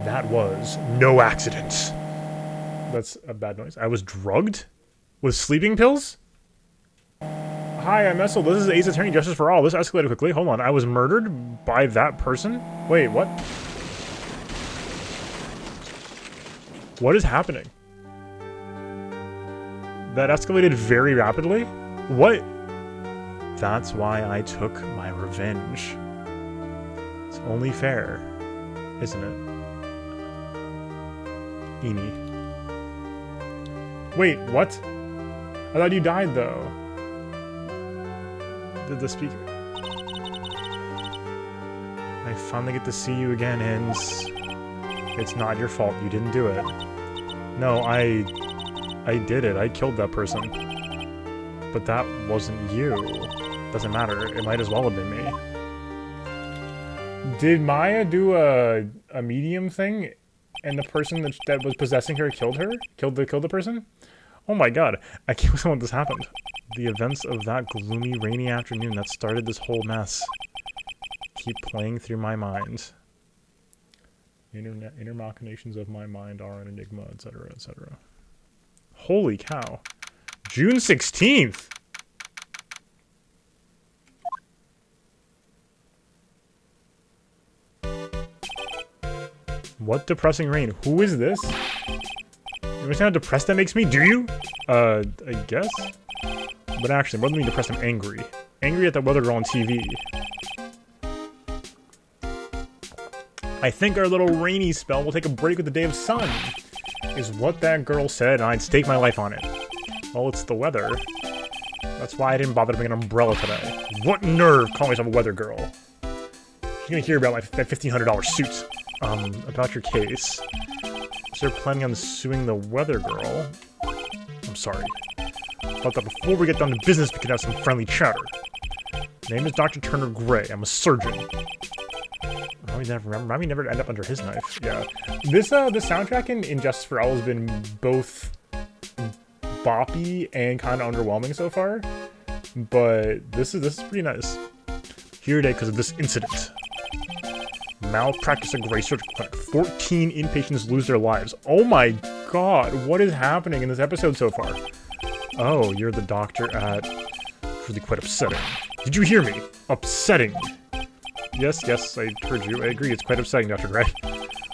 That was no accident. That's a bad noise. I was drugged? With sleeping pills? Hi, I'm Essel. This is Ace Attorney Justice for All. This escalated quickly. Hold on. I was murdered by that person? Wait, what? What is happening? That escalated very rapidly? What? That's why I took my revenge. It's only fair, isn't it? Eenie. Wait, what? I thought you died, though. The speaker. I finally get to see you again, Ins. It's not your fault. You didn't do it. No, I did it. I killed that person. But that wasn't you. Doesn't matter. It might as well have been me. Did Maya do a medium thing, and the person that was possessing her killed her? Killed the person? Oh my god. I can't believe this happened. The events of that gloomy, rainy afternoon that started this whole mess keep playing through my mind. Inner machinations of my mind are an enigma, etc., etc. Holy cow. June 16th! What depressing rain? Who is this? You understand how depressed that makes me? Do you? I guess? But actually, more than being depressed, I'm angry. Angry at that weather girl on TV. I think our little rainy spell will take a break with the day of sun, is what that girl said, and I'd stake my life on it. Well, it's the weather. That's why I didn't bother to bring an umbrella today. What nerve calling myself a weather girl? She's gonna hear about my $1,500 suit. About your case. So you're planning on suing the weather girl? I'm sorry. Thought that before we get down to business, we could have some friendly chatter. Name is Dr. Turner Gray. I'm a surgeon. Oh, you never remember. Maybe never end up under his knife. Yeah. This soundtrack in Justice for All has been both boppy and kind of underwhelming so far. But this is pretty nice. Here today because of this incident. Malpractice at Gray Surgical Clinic. 14 inpatients lose their lives. Oh my god, what is happening in this episode so far? Oh, you're the doctor at... Really quite upsetting. Did you hear me? Upsetting. Yes, I heard you. I agree, it's quite upsetting, Dr. Gray.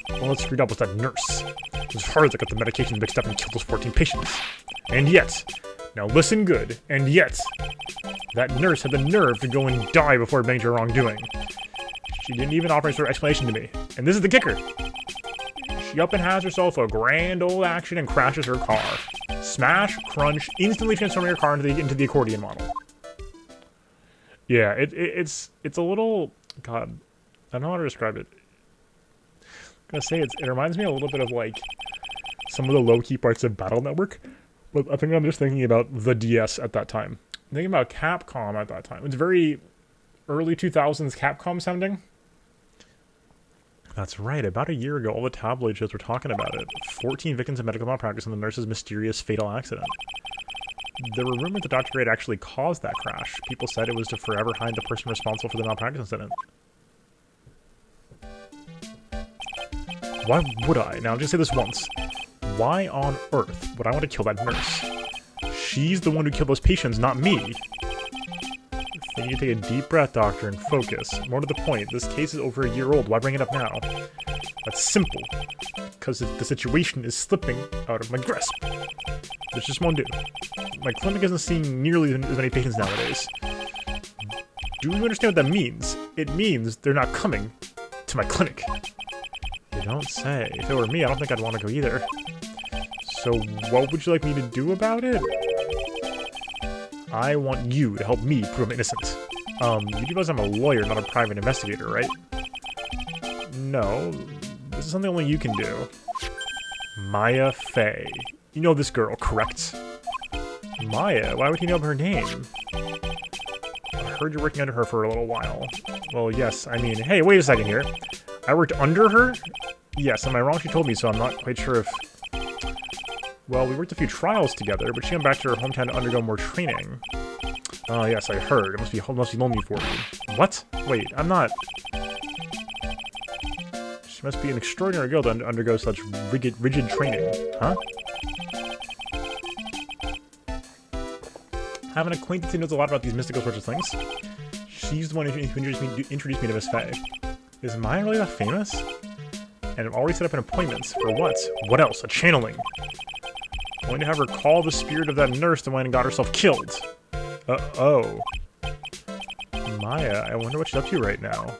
Well, what screwed up was that nurse. It was her that got the medication mixed up and killed those 14 patients. And yet, now listen good, and yet, that nurse had the nerve to go and die before admitting to her wrongdoing. She didn't even offer any sort of explanation to me. And this is the kicker. She up and has herself a grand old accident and crashes her car. Smash, crunch, instantly transforming her car into the accordion model. Yeah, it's a little... God, I don't know how to describe it. I'm gonna say it reminds me a little bit of, like, some of the low-key parts of Battle Network. But I think I'm just thinking about the DS at that time. I'm thinking about Capcom at that time. It's very early 2000s Capcom sounding. That's right, about a year ago, all the tabloid shows were talking about it. 14 victims of medical malpractice and the nurse's mysterious fatal accident. There were rumors that Dr. Gray had actually caused that crash. People said it was to forever hide the person responsible for the malpractice incident. Why would I? Now, I'll just say this once. Why on earth would I want to kill that nurse? She's the one who killed those patients, not me. You need to take a deep breath, Doctor, and focus. More to the point, this case is over a year old. Why bring it up now? That's simple. Because the situation is slipping out of my grasp. This just won't do. My clinic isn't seeing nearly as many patients nowadays. Do you understand what that means? It means they're not coming to my clinic. You don't say. If it were me, I don't think I'd want to go either. So what would you like me to do about it? I want you to help me prove I'm innocent. You realize I'm a lawyer, not a private investigator, right? No. This is something only you can do. Maya Fey. You know this girl, correct? Maya? Why would he know her name? I heard you're working under her for a little while. Well, yes, I mean, hey, wait a second here. I worked under her? Yes, am I wrong? She told me, so I'm not quite sure if... Well, we worked a few trials together, but she went back to her hometown to undergo more training. Oh, yes, I heard. It must be lonely for you. What? Wait, I'm not... She must be an extraordinary girl to undergo such rigid training. Huh? I have an acquaintance who knows a lot about these mystical sorts of things. She's the one who introduced me to Miss Faye. Is Maya really that famous? And I've already set up an appointment. For what? What else? A channeling. I'm going to have her call the spirit of that nurse that went and got herself killed. Oh. Maya, I wonder what she's up to right now.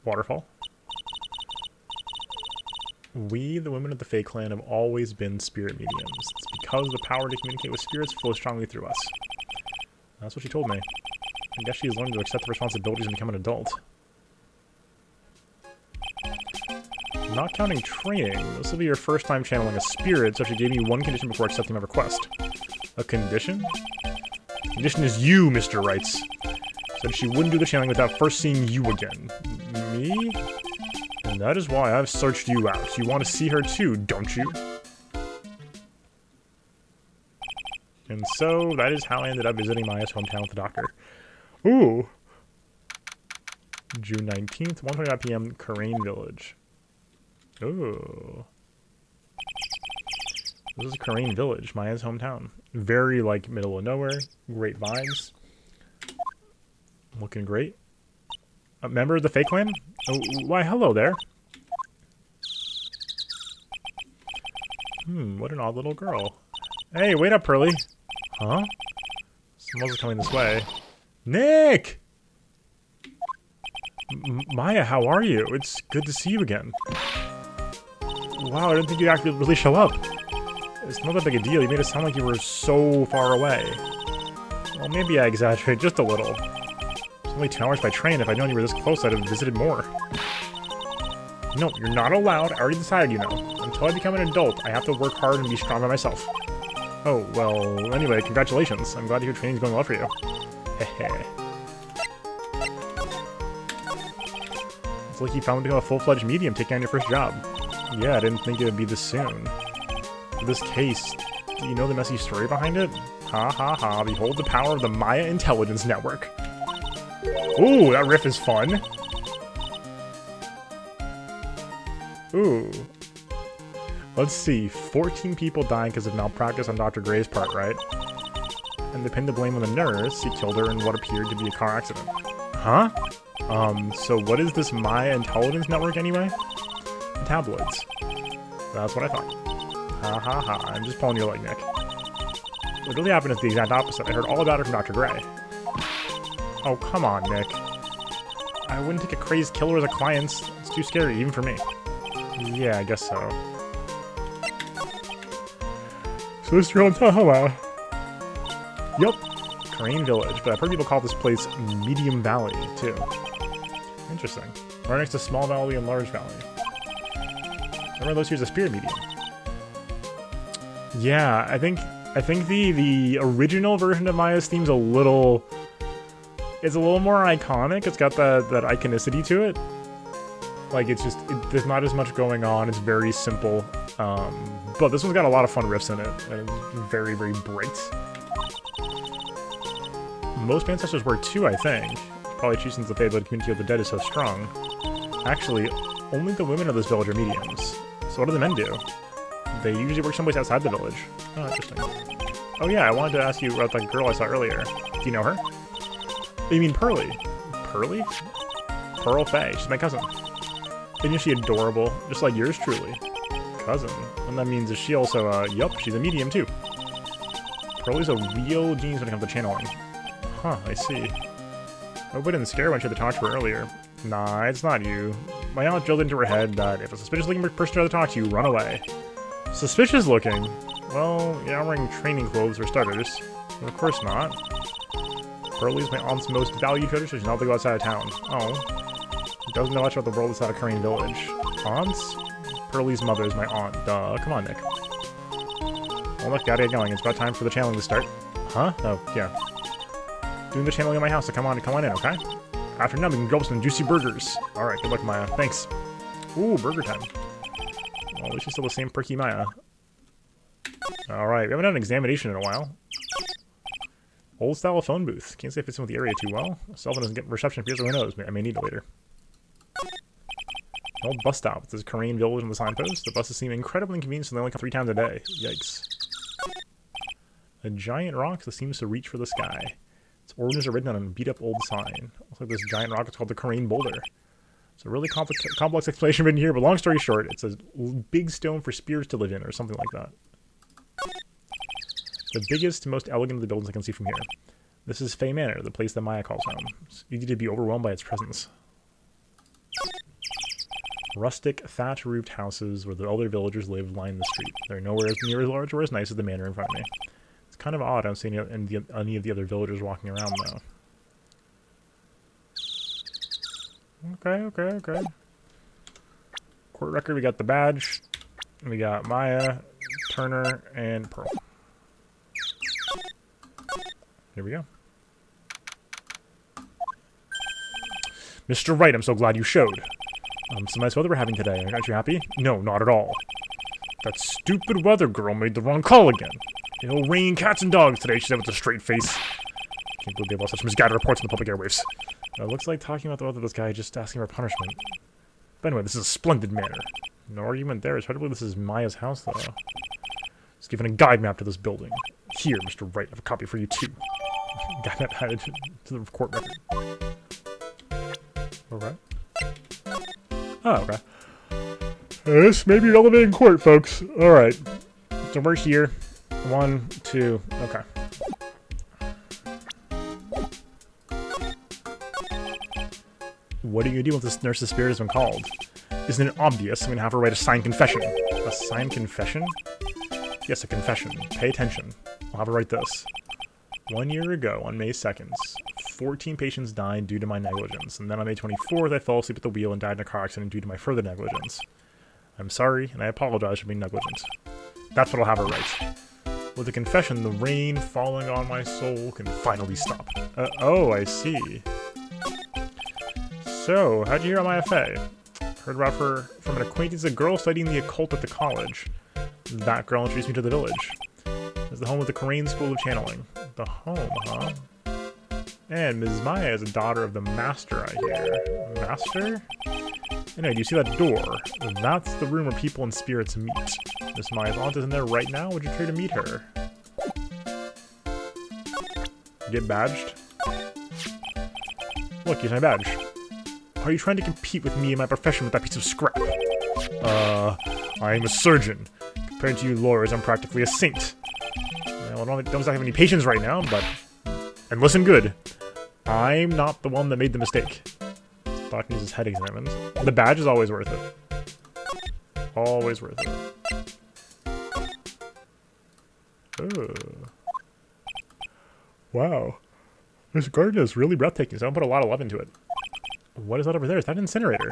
Waterfall. We, the women of the Fae clan, have always been spirit mediums. It's because the power to communicate with spirits flows strongly through us. That's what she told me. I guess she's learned to accept the responsibilities and become an adult. Not counting training, this will be your first time channeling a spirit, so she gave me one condition before accepting my request. A condition? The condition is you, Mr. Wrights. Said she wouldn't do the channeling without first seeing you again. Me? And that is why I've searched you out. You want to see her too, don't you? And so, that is how I ended up visiting Maya's hometown with the doctor. Ooh! June 19th, 1:29 p.m., Kurain Village. Ooh. This is Kurain Village, Maya's hometown. Very, like, middle of nowhere. Great vibes. Looking great. A member of the Fae clan? Oh, why, hello there. What an odd little girl. Hey, wait up, Pearly. Huh? Someone else is coming this way. Nick! Maya, how are you? It's good to see you again. Wow, I didn't think you'd actually really show up. It's not that big a deal. You made it sound like you were so far away. Well, maybe I exaggerate just a little. It's only 2 hours by train. If I'd known you were this close, I'd have visited more. No, you're not allowed. I already decided, you know. Until I become an adult, I have to work hard and be strong by myself. Oh, well, anyway, congratulations. I'm glad to hear training's going well for you. Hehe. It's like you found become a full-fledged medium taking on your first job. Yeah, I didn't think it would be this soon. For this case, do you know the messy story behind it? Ha ha ha, behold the power of the Maya Intelligence Network. Ooh, that riff is fun. Ooh. Let's see, 14 people died because of malpractice on Dr. Gray's part, right? And they pinned the blame on the nurse who killed her in what appeared to be a car accident. Huh? So what is this Maya Intelligence Network anyway? Tabloids. That's what I thought. Ha ha ha, I'm just pulling your leg, Nick. What really happened is the exact opposite. I heard all about it from Dr. Gray. Oh, come on, Nick. I wouldn't take a crazed killer as a client. It's too scary, even for me. Yeah, I guess so. So this is your hometown, huh? Yup. Kurain Village, but I've heard people call this place Medium Valley, too. Interesting. Right next to Small Valley and Large Valley. Remember those here's a spirit medium. Yeah, I think the original version of Maya's theme's a little... It's a little more iconic. It's got that iconicity to it. Like, it's just... there's not as much going on. It's very simple. But this one's got a lot of fun riffs in it. And it's very, very bright. Most ancestors were too, I think. Probably true since the Fae community of the dead is so strong. Actually, only the women of this village are mediums. So what do the men do? They usually work someplace outside the village. Oh, interesting. Oh yeah, I wanted to ask you about that girl I saw earlier. Do you know her? You mean Pearly? Pearly? Pearl Faye. She's my cousin. Isn't she adorable? Just like yours truly. Cousin? And that means is she also, yup, she's a medium too. Pearly's a real genius when it comes to channeling. Huh, I see. I hope I didn't scare her when she had to talk to her earlier. Nah, it's not you. My aunt drilled into her head that if a suspicious-looking person tries to talk to you, run away. Suspicious-looking? Well, you're not wearing training clothes for starters. Of course not. Pearly's my aunt's most valued treasure, so she's not able to go outside of town. Oh. Doesn't know much about the world outside of Kurain Village. Aunts? Pearly's mother is my aunt. Duh. Come on, Nick. Well, look, gotta get going. It's about time for the channeling to start. Huh? Oh, yeah. Doing the channeling in my house, so come on in, okay? After now, we can grill some juicy burgers. Alright, good luck, Maya. Thanks. Ooh, burger time. Well, at least she's still the same perky Maya. Alright, we haven't done an examination in a while. Old style phone booth. Can't say it fits in with the area too well. Cell phone doesn't get reception for years, so who knows? I may need it later. An old bus stop. It says Kurain Village on the signpost. The buses seem incredibly inconvenient, so they only come 3 times a day. Yikes. A giant rock that seems to reach for the sky. Its origins are written on a beat-up old sign. Looks like this giant rock is called the Kurain Boulder. It's a really complex explanation written here, but long story short, it's a big stone for spirits to live in, or something like that. The biggest and most elegant of the buildings I can see from here. This is Fey Manor, the place that Maya calls home. It's easy to be overwhelmed by its presence. Rustic, thatch-roofed houses where the older villagers live line the street. They're nowhere near as large or as nice as the manor in front of me. It's kind of odd I don't see any of the other villagers walking around, though. Okay. Court record, we got the badge. We got Maya, Turner, and Pearl. Here we go. Mr. Wright, I'm so glad you showed. Some nice weather we're having today. Aren't you happy? No, not at all. That stupid weather girl made the wrong call again. It'll rain cats and dogs today, she said with a straight face. Can't believe they have all such misguided reports in the public airwaves. Looks like talking about the weather of this guy just asking for punishment. But anyway, this is a splendid manor. No argument there. It's hard to believe this is Maya's house, though. He's given a guide map to this building. Here, Mr. Wright, I have a copy for you, too. Guide map added to the court record. Okay. Oh, okay. This may be relevant in court, folks. Alright. So we're here. 1, 2, okay. What are you gonna do once this nurse's spirit has been called? Isn't it obvious? I'm gonna have her write a signed confession. A signed confession? Yes, a confession. Pay attention. I'll have her write this. 1 year ago, on May 2nd, 14 patients died due to my negligence, and then on May 24th, I fell asleep at the wheel and died in a car accident due to my further negligence. I'm sorry, and I apologize for being negligent. That's what I'll have her write. With the confession, the rain falling on my soul can finally stop. Oh, I see. So, how'd you hear about my FA? Heard about her from an acquaintance, a girl studying the occult at the college. That girl introduced me to the village. It's the home of the Kurain School of Channeling. The home, huh? And Ms. Maya is a daughter of the Master, I hear. Master? Anyway, do you see that door? That's the room where people and spirits meet. Miss Maya's aunt is in there right now. Would you care to meet her? Get badged? Look, here's my badge. Are you trying to compete with me in my profession with that piece of scrap? I am a surgeon. Compared to you lawyers, I'm practically a saint. Well, I don't have any patience right now, but... And listen good. I'm not the one that made the mistake. Doc needs his head examined. The badge is always worth it. Always worth it. Ooh. Wow. This garden is really breathtaking, so I'm gonna put a lot of love into it. What is that over there? Is that an incinerator?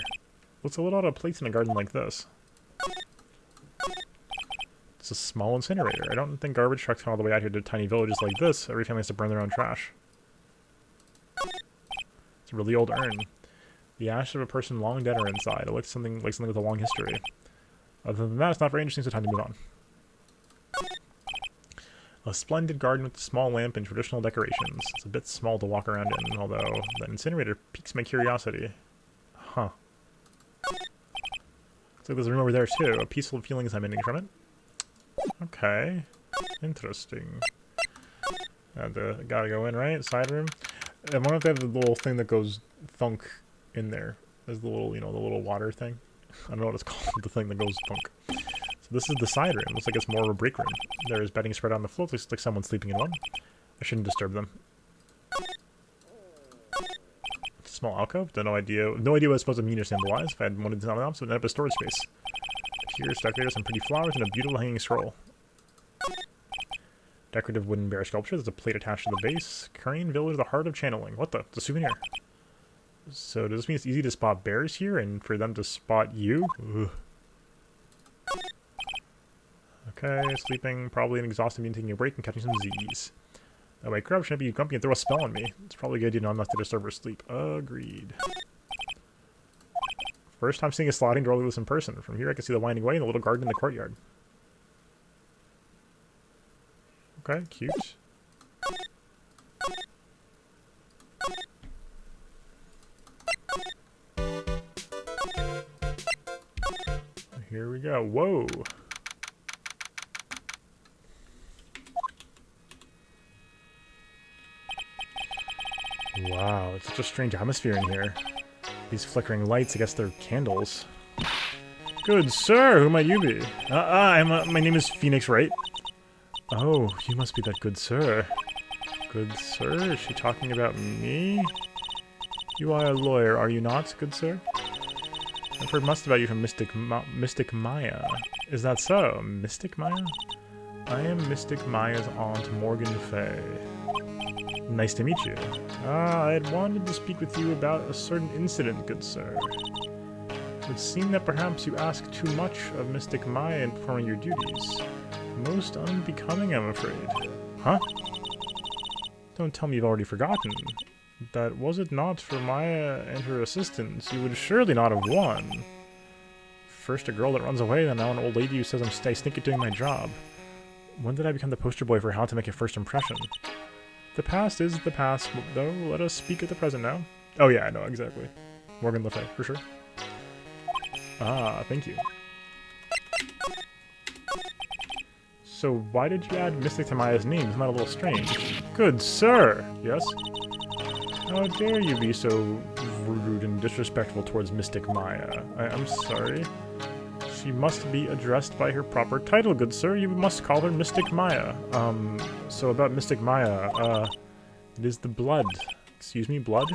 Looks a little out of place in a garden like this. It's a small incinerator. I don't think garbage trucks come all the way out here to tiny villages like this. Every family has to burn their own trash. It's a really old urn. The ashes of a person long dead are inside. It looks something with a long history. Other than that, it's not very interesting, so time to move on. A splendid garden with a small lamp and traditional decorations. It's a bit small to walk around in, although the incinerator piques my curiosity. Huh. Looks like there's a room over there too. A peaceful feeling is emanating from it. Okay. Interesting. Gotta go in, right? Side room. I wonder if they have the little thing that goes thunk in there. There's the little, the little water thing. I don't know what it's called, the thing that goes thunk. So this is the side room. Looks like it's more of a break room. There's bedding spread on the floor. Looks like someone's sleeping in one. I shouldn't disturb them. It's a small alcove. No idea what it's supposed to mean or symbolize. If I had wanted to know, so it would end up a storage space. Here's decorated some pretty flowers and a beautiful hanging scroll. Decorative wooden bear sculpture. There's a plate attached to the base. Kurain Village, the heart of channeling. What the? It's a souvenir. So does this mean it's easy to spot bears here and for them to spot you? Ugh. Okay, sleeping, probably an exhausted, mean taking a break and catching some Z's. Oh wait, crap shouldn't be grumpy and throw a spell on me. It's probably a good idea not enough to disturb her sleep. Agreed. First time seeing a sliding door like this in person. From here I can see the winding way and the little garden in the courtyard. Okay, cute. Here we go. Whoa. Wow, it's such a strange atmosphere in here. These flickering lights, I guess they're candles. Good sir, who might you be? My name is Phoenix, right? Oh, you must be that good sir. Good sir? Is she talking about me? You are a lawyer, are you not, good sir? I've heard much about you from Mystic Maya. Is that so? Mystic Maya? I am Mystic Maya's aunt, Morgan Fay. Nice to meet you. I had wanted to speak with you about a certain incident, good sir. It would seem that perhaps you ask too much of Mystic Maya in performing your duties. Most unbecoming, I'm afraid. Huh? Don't tell me you've already forgotten. That was it not for Maya and her assistants, you would surely not have won. First a girl that runs away, then now an old lady who says I stink at doing my job. When did I become the poster boy for how to make a first impression? The past is the past, though. Let us speak of the present now. Oh yeah, I know, exactly. Morgan Le Fay, for sure. Ah, thank you. So why did you add Mystic to Maya's name? Isn't that a little strange? Good sir! Yes? How dare you be so rude and disrespectful towards Mystic Maya? I'm sorry. She must be addressed by her proper title, good sir. You must call her Mystic Maya. So about Mystic Maya, it is the blood. Excuse me, blood?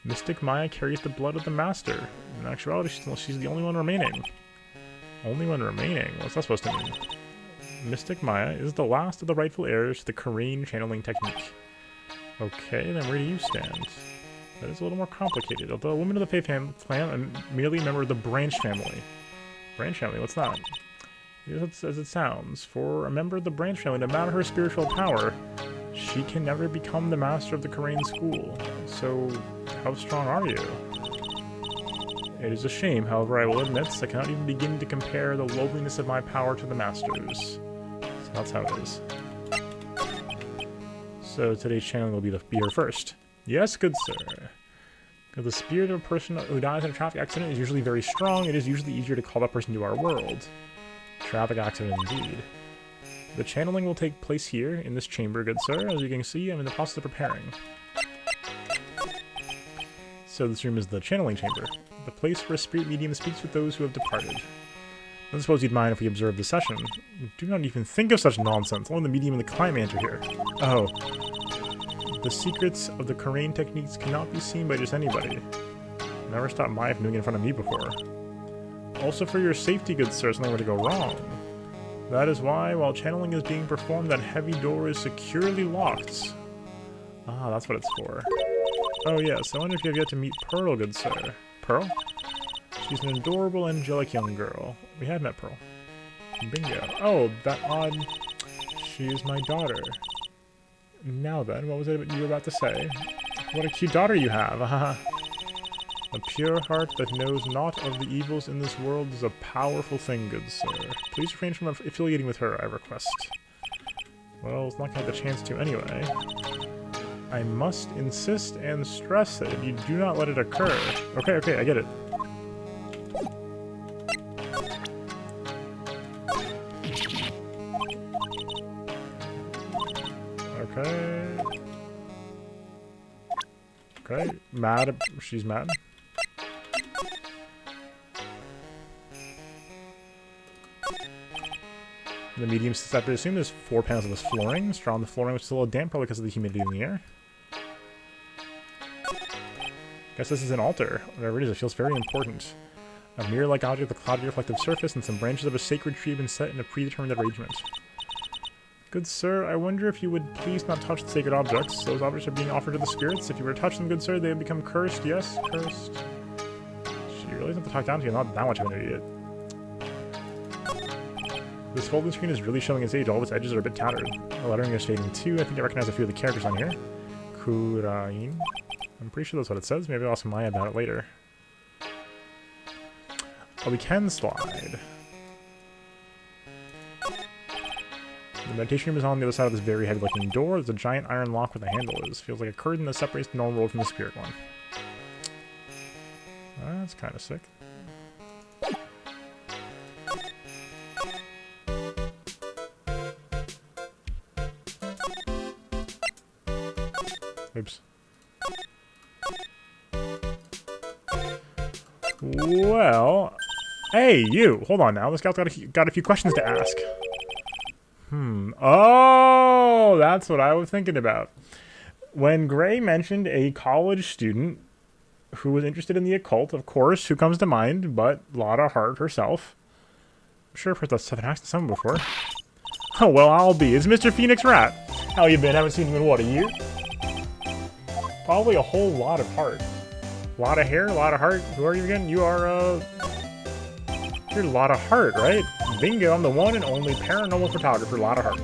Mystic Maya carries the blood of the Master. In actuality, she's the only one remaining. Only one remaining? What's that supposed to mean? Mystic Maya is the last of the rightful heirs to the Kurain channeling technique. Okay, then where do you stand? That is a little more complicated. Although a woman of the Fey clan, I'm merely a member of the Branch family. Branch family, what's that? It is as it sounds. For a member of the Branch family, no matter her spiritual power, she can never become the master of the Kurain school. So, how strong are you? It is a shame, however, I will admit, I cannot even begin to compare the lowliness of my power to the Master's. So that's how it is. So today's channeling will be her first. Yes, good sir. If the spirit of a person who dies in a traffic accident is usually very strong, it is usually easier to call that person to our world. Traffic accident indeed. The channeling will take place here, in this chamber, good sir. As you can see, I'm in the process of preparing. So this room is the channeling chamber. The place where a spirit medium speaks with those who have departed. I don't suppose you'd mind if we observe the session. Do not even think of such nonsense. Only the medium and the client are here. Oh. The secrets of the Kurain techniques cannot be seen by just anybody. Never stopped Maya from doing it in front of me before. Also for your safety, good sir, something were to go wrong. That is why, while channeling is being performed, that heavy door is securely locked. Ah, that's what it's for. Oh yes, I wonder if you have yet to meet Pearl, good sir. Pearl? She's an adorable, angelic young girl. We have met Pearl. Bingo. Oh, that odd... She is my daughter. Now then, what was it you were about to say? What a cute daughter you have, haha. A pure heart that knows naught of the evils in this world is a powerful thing, good sir. Please refrain from affiliating with her, I request. Well, it's not gonna have the chance to anyway. I must insist and stress that you do not let it occur. Okay, I get it. Okay, mad. She's mad. The medium step, I assume there's 4 panels of this flooring. Straw on the flooring, which is a little damp, probably because of the humidity in the air. Guess this is an altar. Whatever it is, it feels very important. A mirror-like object with a cloudy reflective surface and some branches of a sacred tree have been set in a predetermined arrangement. Good sir, I wonder if you would please not touch the sacred objects. Those objects are being offered to the spirits. If you were to touch them, good sir, they would become cursed. Yes, cursed. She really doesn't have to talk down to you. Not that much of an idiot. This folding screen is really showing its age. All of its edges are a bit tattered. The lettering is fading too. I think I recognize a few of the characters on here. Kurain. I'm pretty sure that's what it says. Maybe I'll ask Maya about it later. Oh, we can slide. The meditation room is on the other side of this very heavy-looking door. There's a giant iron lock where the handle is. Feels like a curtain that separates the normal world from the spirit one. That's kind of sick. Oops. Well... Hey, you! Hold on now. This guy's got a few questions to ask. Oh, that's what I was thinking about. When Gray mentioned a college student who was interested in the occult, of course, who comes to mind but Lotta Hart herself. I'm sure I've heard that Southern accent somewhere before. Oh, well, I'll be. It's Mr. Phoenix Rat. How you been? Haven't seen you in, what, a year? Probably a whole lot of heart. Lot of hair, a lot of heart. Who are you again? You are, you're Lotta Hart, right? Bingo, I'm the one and only paranormal photographer, Lotta Hart.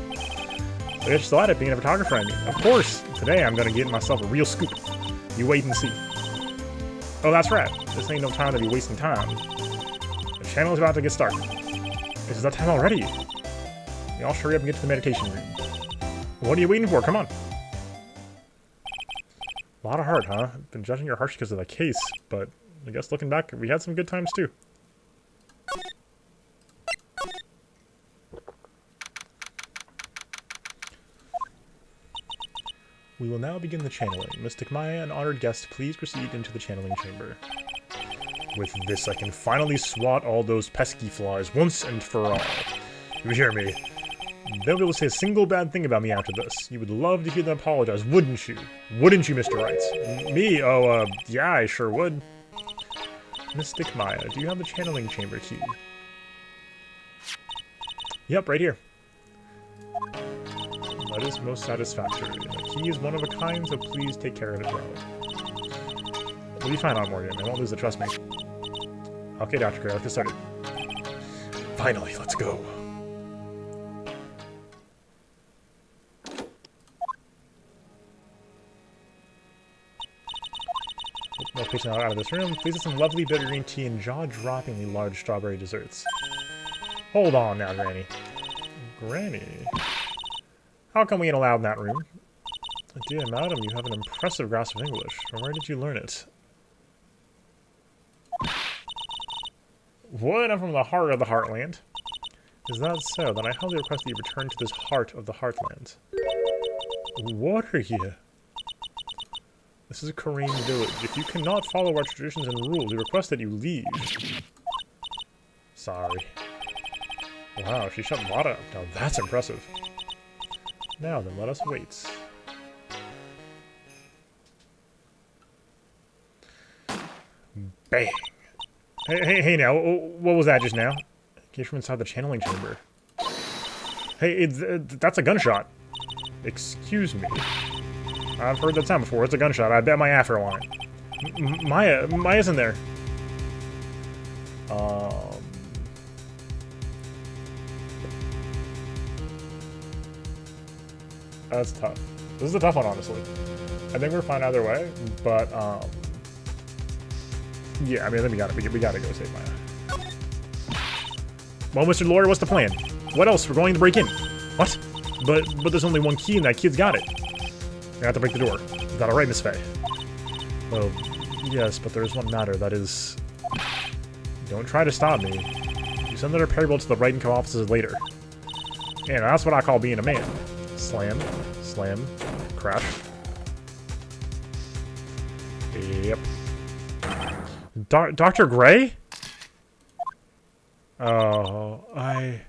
But you're still at it being a photographer, I mean. Of course, today I'm gonna get myself a real scoop. You wait and see. Oh, that's right. This ain't no time to be wasting time. The channel is about to get started. Is that time already? Y'all hurry up and get to the meditation room. What are you waiting for? Come on. Lotta Hart, huh? Been judging her harsh because of the case, but I guess looking back, we had some good times too. We will now begin the channeling. Mystic Maya and honored guests, please proceed into the channeling chamber. With this, I can finally swat all those pesky flies once and for all. You hear me? They'll be able to say a single bad thing about me after this. You would love to hear them apologize, wouldn't you? Wouldn't you, Mr. Wrights? Me? Oh, yeah, I sure would. Mystic Maya, do you have the channeling chamber key? Yep, right here. That is most satisfactory. The key is one of a kind, so please take care of it well. We'll be fine on Morgan. I won't lose it, trust me. Okay, Dr. Gray, let's get started. Finally, let's go. No patient out of this room. Please have some lovely bitter green tea and jaw-droppingly large strawberry desserts. Hold on now, Granny. Granny? How come we ain't allowed in that room? Dear madam, you have an impressive grasp of English. From where did you learn it? What? I'm from the heart of the Heartland. Is that so? Then I humbly request that you return to this heart of the Heartland. What are you? This is a Kurain village. If you cannot follow our traditions and rules, we request that you leave. Sorry. Wow, she shut Lotta up. Now that's impressive. Now then, let us wait. Bang! Hey now, what was that just now? Came from inside the channeling chamber. Hey, that's a gunshot. Excuse me. I've heard that sound before. It's a gunshot. I bet my afro on it. Maya's in there. That's tough. This is a tough one, honestly. I think we're fine either way, but yeah, I mean, then we gotta go save Maya. Well, Mr. Lawyer, what's the plan? What else? We're going to break in. What? But there's only one key and that kid's got it. We have to break the door. Is that alright, Miss Faye? Well, yes, but there is one matter. That is... Don't try to stop me. You send the repair bill to the Wright & Co. offices later. And that's what I call being a man. Slam. Slam. Crash. Yep. Dr. Gray? Oh, I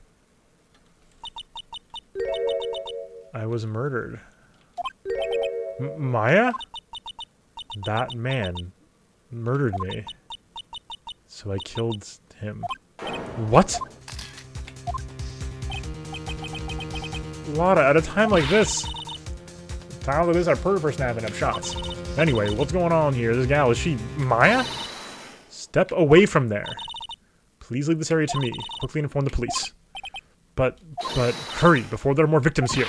was murdered. Maya? That man murdered me. So I killed him. What? Lotta, at a time like this... Tyler, this is our pervert for snapping up shots. Anyway, what's going on here? This gal, is she Maya? Step away from there. Please leave this area to me. Quickly inform the police. But hurry, before there are more victims here.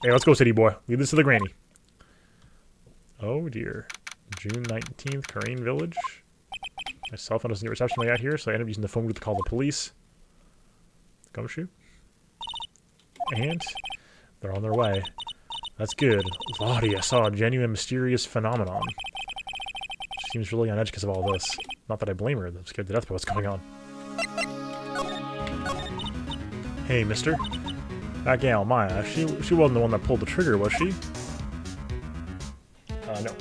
Hey, let's go, city boy. Leave this to the granny. Oh dear. June 19th, Kurain Village. My cell phone doesn't get reception way out here, so I end up using the phone booth to call the police. Gumshoe. And they're on their way. That's good. Lottie, I saw a genuine mysterious phenomenon. She seems really on edge because of all this. Not that I blame her, I'm scared to death by what's going on. Hey, mister. That gal, Maya, she wasn't the one that pulled the trigger, was she? No.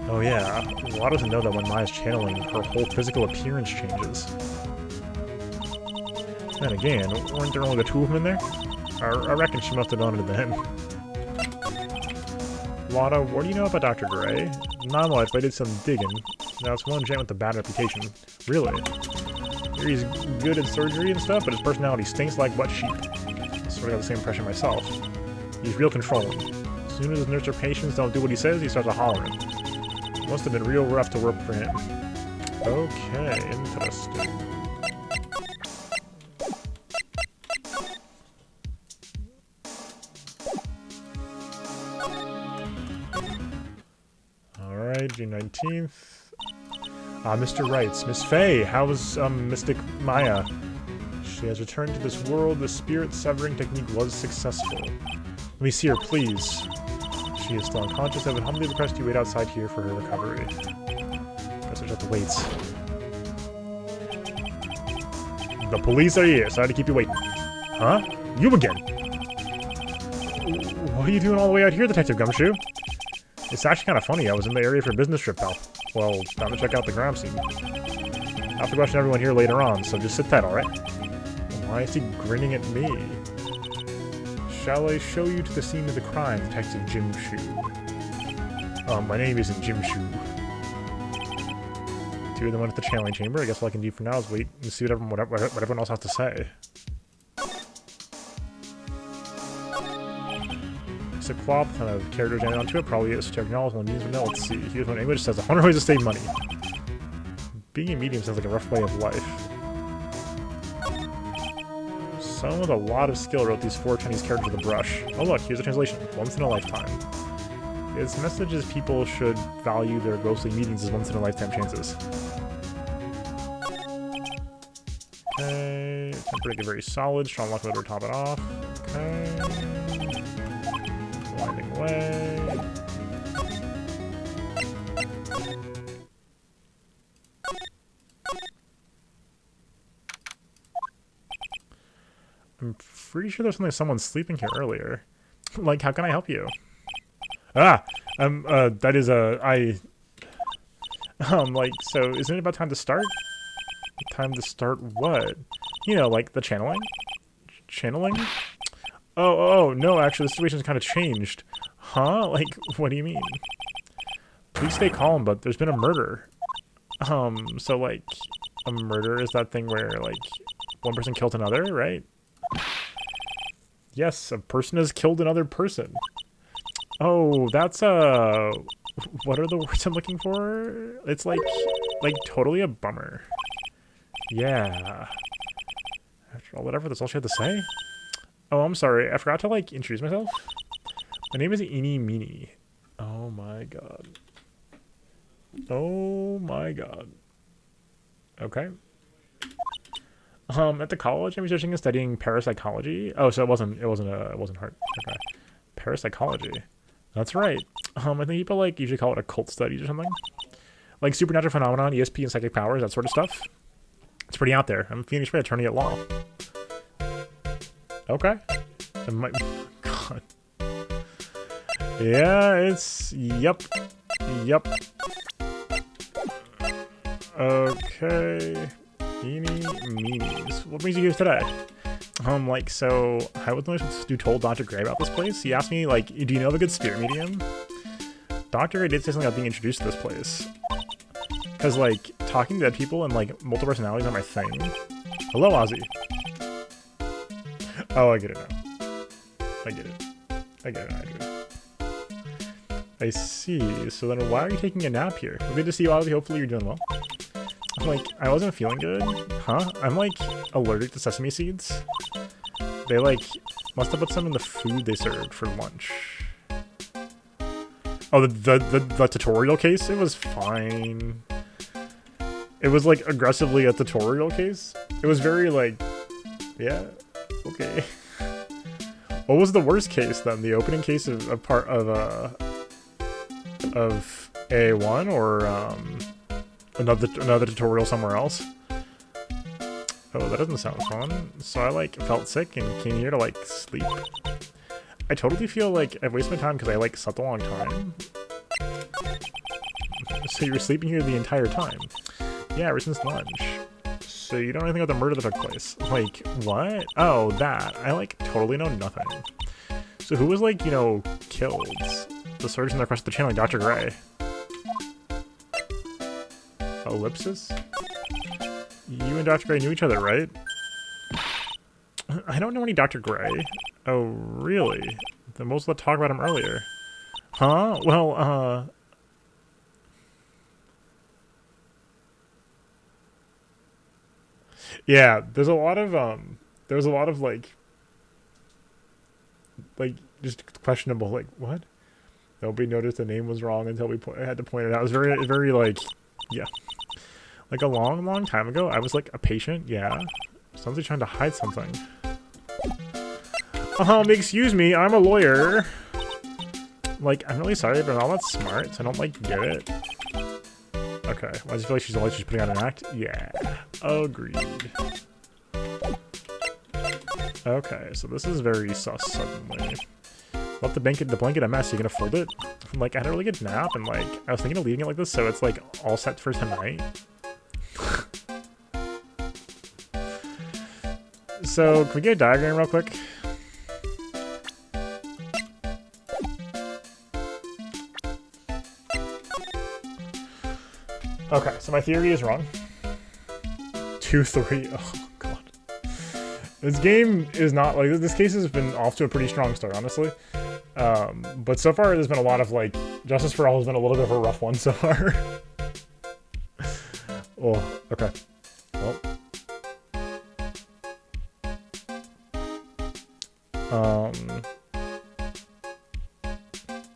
Oh yeah, Law doesn't know that when Maya's channeling, her whole physical appearance changes. Then again, weren't there only the two of them in there? I reckon she must have done it then. Lotta, what do you know about Dr. Gray? Not much, but I did some digging. Now it's one gent with a bad reputation. Really? He's good at surgery and stuff, but his personality stinks like wet sheep. Sort of got the same impression myself. He's real controlling. As soon as his nurse or patients don't do what he says, he starts a hollering. Must have been real rough to work for him. Okay, interesting. Alright, June 19th. Mr. Wrights. Miss Faye, how's, Mystic Maya? She has returned to this world. The spirit-severing technique was successful. Let me see her, please. She is still unconscious. I would humbly request you wait outside here for her recovery. Guess we'll have to wait. The police are here. Sorry to keep you waiting. Huh? You again? What are you doing all the way out here, Detective Gumshoe? It's actually kind of funny. I was in the area for a business trip, pal. Well, time to check out the crime scene. I'll have to question everyone here later on, so just sit tight, alright? Why is he grinning at me? Shall I show you to the scene of the crime, Detective Jim Shoe? My name isn't Jim Shoe. Two of them went to the channeling chamber. I guess all I can do for now is wait and see what everyone else has to say. It's a plot, ton of characters added onto it. Probably is to acknowledge one means, but no, let's see. Here's what English says: 100 ways to save money. Being a medium sounds like a rough way of life. Someone with a lot of skill wrote these 4 Chinese characters with a brush. Oh look, here's a translation. Once in a lifetime. Its message is people should value their ghostly meetings as once-in-a-lifetime chances. Okay, temperature very solid. Strong lock motor to top it off. Okay. Winding away. I'm pretty sure there's someone sleeping here earlier. Like, how can I help you? That is like, so isn't it about time to start? Time to start what? You know, like the channeling? Channeling? Oh, no, actually, the situation's kind of changed. Huh? Like, what do you mean? Please stay calm, but there's been a murder. So, like, a murder is that thing where, like, one person killed another, right? Yes, a person has killed another person. Oh, that's, what are the words I'm looking for? It's, like, totally a bummer. Yeah. After all, whatever, that's all she had to say? Oh, I'm sorry. I forgot to, like, introduce myself. My name is Miney. Oh, my God. Oh, my God. Okay. At the college, I'm researching and studying parapsychology. Oh, so it wasn't hard. Okay. Parapsychology. That's right. I think people, like, usually call it occult studies or something. Like supernatural phenomenon, ESP, and psychic powers, that sort of stuff. It's pretty out there. I'm a Phoenix Wright, attorney at law. Okay. God. Yeah, it's... Yep. Okay. Meanies. What brings you here today? Like, so, I was supposed to told Dr. Gray about this place. He asked me, like, do you know of a good spirit medium? Dr. Gray did say something about being introduced to this place. Because, like, talking to dead people and, like, multiple personalities are my thing. Hello, Ozzy. Oh, I get it now. I get it. I see. So then why are you taking a nap here? Well, good to see you, Ozzy. Hopefully you're doing well. Like, I wasn't feeling good. Huh? I'm, like, allergic to sesame seeds. They, like, must have put some in the food they served for lunch. Oh, the tutorial case? It was fine. It was, like, aggressively a tutorial case. It was very, like, yeah, okay. What was the worst case, then? The opening case of AA1 or, another tutorial somewhere else? Oh, that doesn't sound fun. So I, like, felt sick and came here to, like, sleep. I totally feel like I've wasted my time because I, like, slept a long time. So you were sleeping here the entire time? Yeah, ever since lunch. So you don't know anything about the murder that took place? Like, what? Oh, that. I, like, totally know nothing. So who was, like, you know, killed? The surgeon that requested the channeling, Dr. Gray. Ellipsis? You and Dr. Gray knew each other, right? I don't know any Dr. Gray. Oh, really? Then most let talk about him earlier. Huh? Well, yeah, there's a lot of, like, just questionable, like, what? Nobody noticed the name was wrong until I had to point it out. It was very, very, like, yeah. Like, a long, long time ago, I was, like, a patient, yeah. Sounds like trying to hide something. Excuse me, I'm a lawyer. Like, I'm really sorry, but I'm not that smart, so I don't, like, get it. Okay, why does it feel like she's a lawyer, she's putting on an act? Yeah, agreed. Okay, so this is very sus suddenly. Left the blanket a mess, you gonna fold it? Like, I had a really good nap, and, like, I was thinking of leaving it like this, so it's, like, all set for tonight. So, can we get a diagram real quick? Okay, so my theory is wrong. 2-3. Oh, God. This game is not, like, this case has been off to a pretty strong start, honestly. But so far, there's been a lot of, like, Justice for All has been a little bit of a rough one so far. Oh, okay. Well.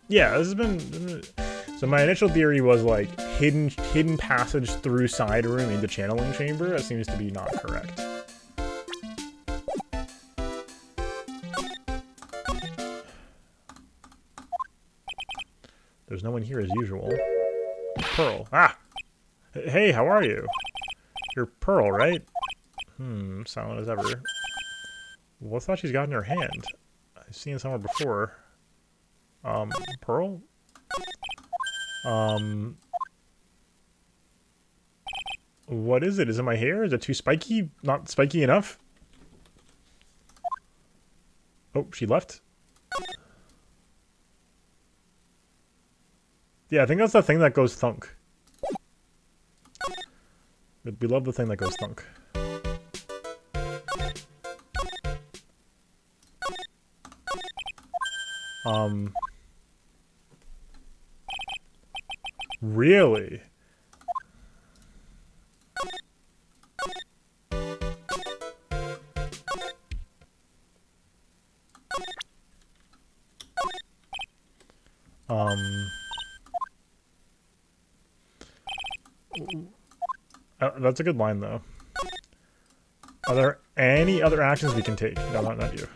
Yeah, this has been... So my initial theory was, like, hidden passage through side room into channeling chamber. That seems to be not correct. There's no one here as usual. Pearl. Ah! Hey, how are you? You're Pearl, right? Silent as ever. What's that she's got in her hand? I've seen it somewhere before. Pearl? What is it? Is it my hair? Is it too spiky? Not spiky enough? Oh, she left? Yeah, I think that's the thing that goes thunk. We love the thing that goes thunk. Really? That's a good line, though. Are there any other actions we can take? No, not you.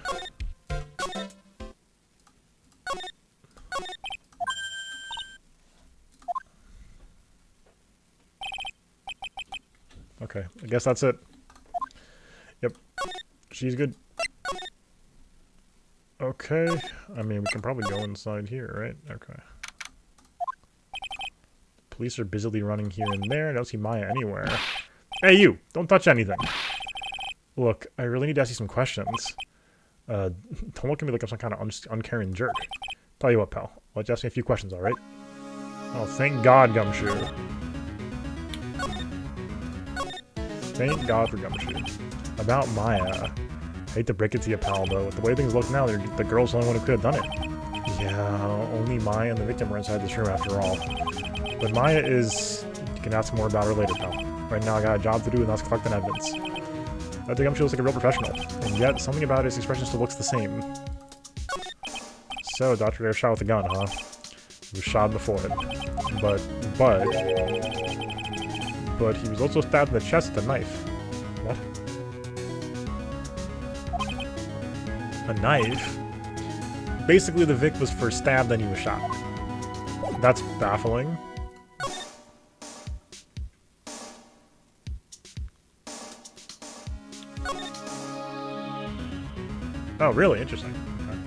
Okay, I guess that's it. Yep. She's good. Okay. I mean, we can probably go inside here, right? Okay. Police are busily running here and there. I don't see Maya anywhere. Hey, you! Don't touch anything! Look, I really need to ask you some questions. Don't look at me like I'm some kind of uncaring jerk. Tell you what, pal. I'll let you ask me a few questions, alright? Oh, thank God, Gumshoe. Thank God for Gumshoe. About Maya. I hate to break it to you, pal, but with the way things look now, the girl's the only one who could have done it. Yeah, only Maya and the victim were inside this room after all. But Maya is... You can ask more about her later, pal. Right now I got a job to do, and that's collecting evidence. I think Gumshoe looks like a real professional, and yet something about his expression still looks the same. So, Dr. Gray was shot with a gun, huh? He was shot in the forehead. But he was also stabbed in the chest with a knife. What? A knife? Basically, the Vic was first stabbed, then he was shot. That's baffling. Oh, really? Interesting. Okay.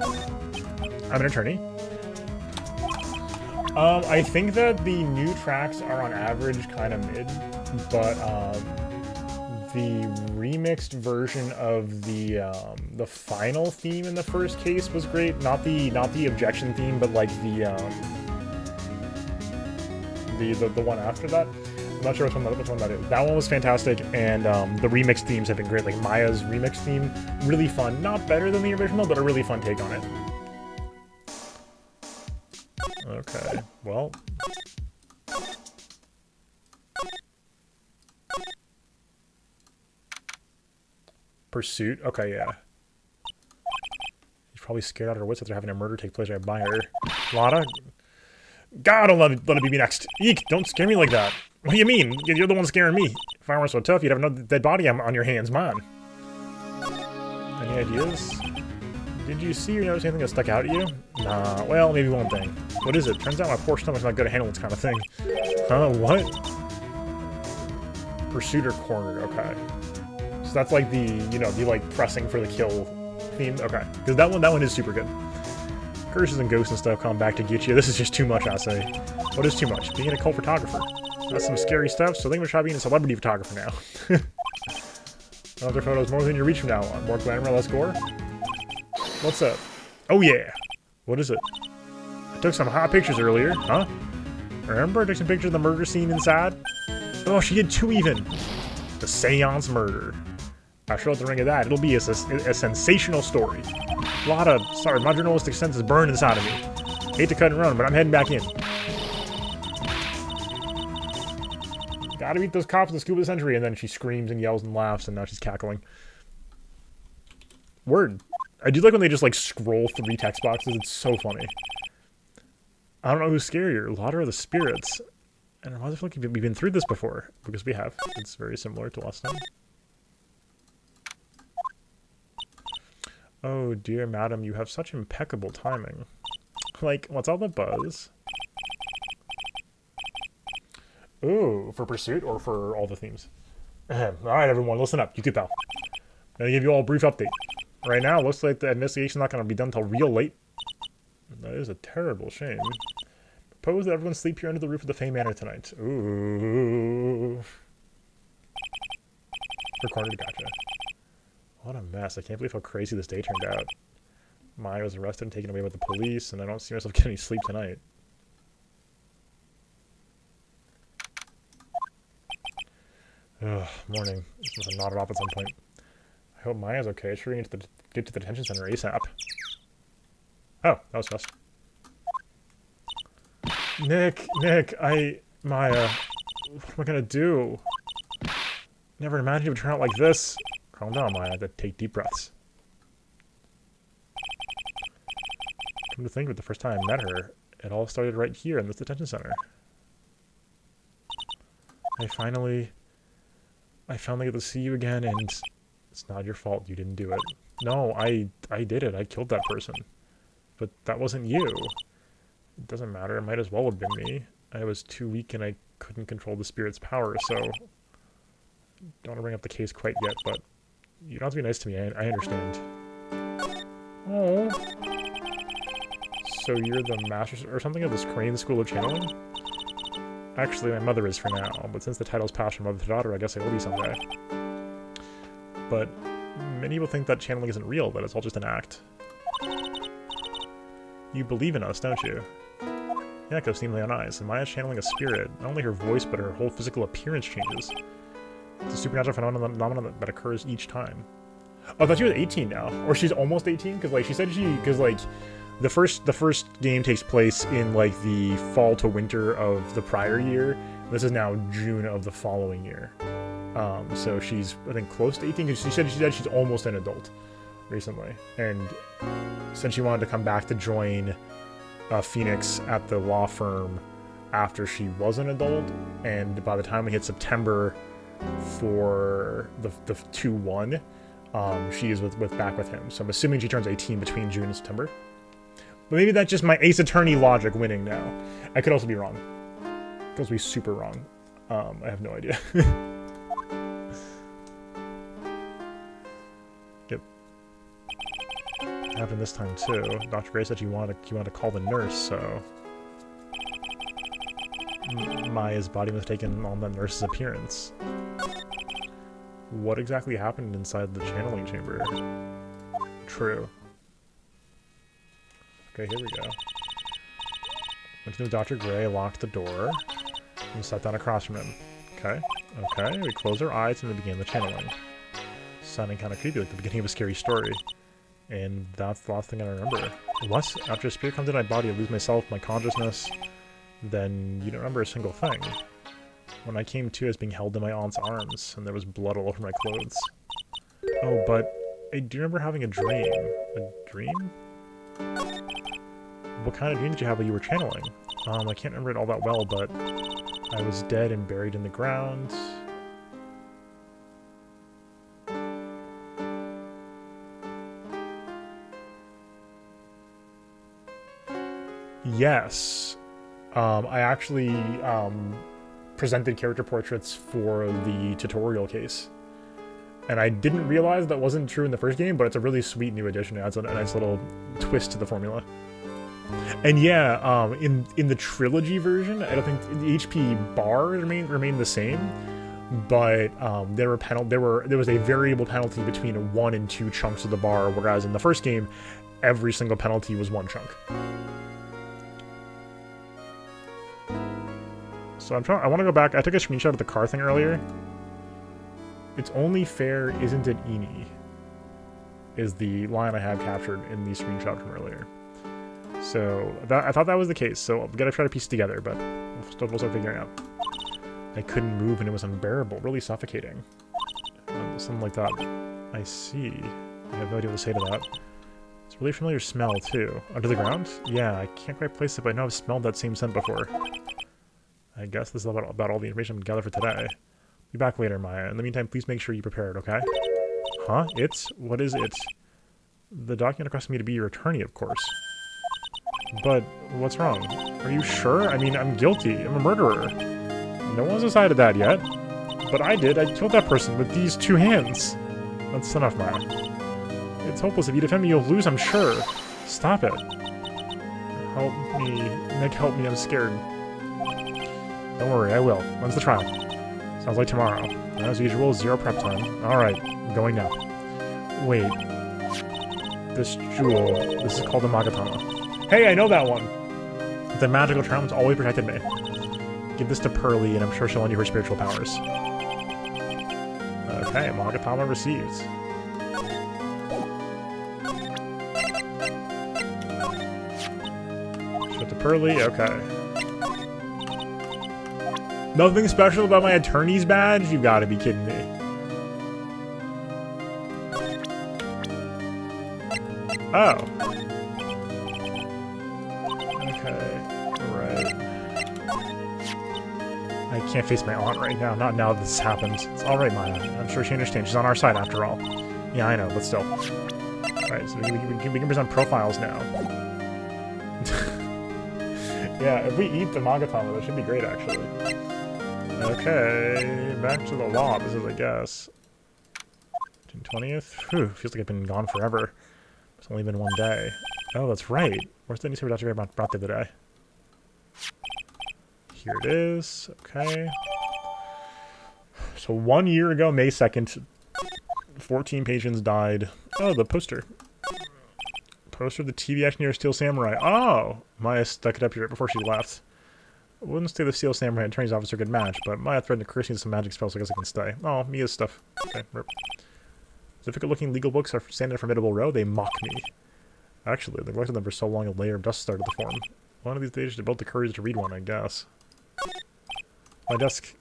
I'm an attorney. I think that the new tracks are on average kind of mid, but the remixed version of the final theme in the first case was great. Not the objection theme, but like the one after that. I'm not sure which one that is. That one was fantastic, and the remix themes have been great. Like Maya's remix theme, really fun. Not better than the original, but a really fun take on it. Okay, well. Pursuit? Okay, yeah. She's probably scared out of her wits after having a murder take place right by her. Lotta? God, don't let it be me next. Eek, don't scare me like that. What do you mean? You're the one scaring me. If I weren't so tough, you'd have another dead body on your hands, man. Any ideas? Did you see or notice anything that stuck out at you? Nah, well, maybe one thing. What is it? Turns out my poor stomach's not good at handling this kind of thing. Huh, what? Pursuit or cornered, okay. So that's like the, you know, the like pressing for the kill theme. Okay, because that one is super good. Curses and ghosts and stuff come back to get you. This is just too much, I say. What is too much? Being a cult photographer. That's some scary stuff, so I think I'm gonna try being a celebrity photographer now. Other photos more than you reach from now on. More glamour, less gore. What's up? Oh yeah. What is it? I took some hot pictures earlier, huh? Remember I took some pictures of the murder scene inside? Oh, she did 2 even. The Seance murder. I'll show out the ring of that. It'll be a sensational story. Sorry, my journalistic sense is burned inside of me. Hate to cut and run, but I'm heading back in. Gotta beat those cops in the scoop of the century, and then she screams and yells and laughs, and now she's cackling. Word. I do like when they just like scroll 3 text boxes. It's so funny. I don't know who's scarier, Lotta or the spirits. And I feel like we've been through this before, because we have. It's very similar to last time. Oh dear madam, you have such impeccable timing. Like, what's all the buzz? Ooh, for Pursuit or for all the themes? Alright everyone, listen up, you too pal. I'm gonna give you all a brief update. Right now, it looks like the investigation's not gonna be done until real late. That is a terrible shame. Propose that everyone sleep here under the roof of the Fey Manor tonight. Ooh. Recorded, gotcha. What a mess. I can't believe how crazy this day turned out. Maya was arrested and taken away by the police, and I don't see myself getting any sleep tonight. Ugh, morning. This must have nodded off at some point. I hope Maya's okay. Sure, we need to get to the detention center ASAP. Oh, that was fast. Nick, Maya, what am I gonna do? Never imagined it would turn out like this. Calm down, Maya. I have to take deep breaths. Come to think of it, the first time I met her, it all started right here in this detention center. I finally get to see you again, and it's not your fault. You didn't do it. No, I did it. I killed that person. But that wasn't you. It doesn't matter. It might as well have been me. I was too weak and I couldn't control the spirit's power, so... Don't want to bring up the case quite yet, but... You don't have to be nice to me. I understand. Oh. So you're the master or something of this Kurain School of Channeling? Actually, my mother is for now, but since the title's passed from mother to daughter, I guess I will be someday. But many people think that channeling isn't real, that it's all just an act. You believe in us, don't you? Yeah, because I've seen my own eyes, and Maya's channeling a spirit. Not only her voice, but her whole physical appearance changes. It's a supernatural phenomenon that occurs each time. Oh, I thought she was 18 now. Or she's almost 18? Because, like, she said because, like, the first game takes place in, like, the fall to winter of the prior year. This is now June of the following year. So she's, I think, close to 18, because she said she's almost an adult recently. And since she wanted to come back to join Phoenix at the law firm after she was an adult, and by the time we hit September for the 2-1, she is back with him. So I'm assuming she turns 18 between June and September. But maybe that's just my Ace Attorney logic winning now. I could also be wrong. I could also be super wrong. I have no idea. Yep. happened this time too. Dr. Gray said you wanted to call the nurse, so Maya's body was taken on the nurse's appearance. What exactly happened inside the channeling chamber? True. Okay, here we go. Went to Dr. Gray, locked the door, and sat down across from him. Okay, okay, we closed our eyes and then began the channeling. Sounding kind of creepy, like the beginning of a scary story. And that's the last thing I remember. Unless, after a spirit comes into my body, I lose myself, my consciousness, then you don't remember a single thing. When I came to, I was being held in my aunt's arms, and there was blood all over my clothes. Oh, but I do remember having a dream. A dream? What kind of dream did you have while you were channeling? I can't remember it all that well, but I was dead and buried in the ground. Yes. I actually presented character portraits for the tutorial case. And I didn't realize that wasn't true in the first game, but it's a really sweet new addition. It adds a nice little twist to the formula. And yeah, in the trilogy version, I don't think the HP bars remain the same, but there was a variable penalty between 1 and 2 chunks of the bar, whereas in the first game, every single penalty was 1 chunk. So I want to go back. I took a screenshot of the car thing earlier. It's only fair, isn't it, Eni? Is the line I have captured in the screenshot from earlier. So I thought that was the case. So I've got to try to piece it together, but we'll start figuring out. I couldn't move and it was unbearable, really suffocating. Something like that. I see. I have no idea what to say to that. It's a really familiar smell too. Under the ground? Yeah, I can't quite place it, but I know I've smelled that same scent before. I guess this is about all the information I'm gathered for today. Be back later, Maya. In the meantime, please make sure you're prepared, okay? Huh? What is it? The document requested me to be your attorney, of course. But what's wrong? Are you sure? I mean, I'm guilty. I'm a murderer. No one's decided that yet. But I did. I killed that person with these 2 hands. That's enough, Maya. It's hopeless. If you defend me, you'll lose, I'm sure. Stop it. Help me. Nick, help me. I'm scared. Don't worry, I will. When's the trial? Sounds like tomorrow. As usual, 0 prep time. Alright, going now. Wait. This jewel. This is called the Magatama. Hey, I know that one! The magical charm's always protected me. Give this to Pearly, and I'm sure she'll lend you her spiritual powers. Okay, Magatama received. Show it to Pearly, okay. Nothing special about my attorney's badge? You've got to be kidding me. Oh. Okay. Right. I can't face my aunt right now. Not now that this happened. It's alright, Maya. I'm sure she understands. She's on our side after all. Yeah, I know, but still. Alright, so we can present profiles now. Yeah, if we eat the Magatama, that should be great, actually. Okay, back to the law. This is, I guess, June 20th? Whew, feels like I've been gone forever. It's only been 1 day. Oh, that's right. Where's the newspaper Dr. Gray brought the other day? Here it is. Okay. So 1 year ago, May 2nd, 14 patients died. Oh, the poster. Poster of the TV action hero Steel Samurai. Oh! Maya stuck it up here before she left. I wouldn't say the Steel Samurai and attorney's office are a good match, but Maya threatened to curse me with some magic spells, so I guess I can stay. Oh, Mia's stuff. Okay, rip. Difficult-looking legal books are stand in a formidable row. They mock me. Actually, I've neglected them for so long a layer of dust started to form. One of these days, I should build the courage to read one, I guess. My desk.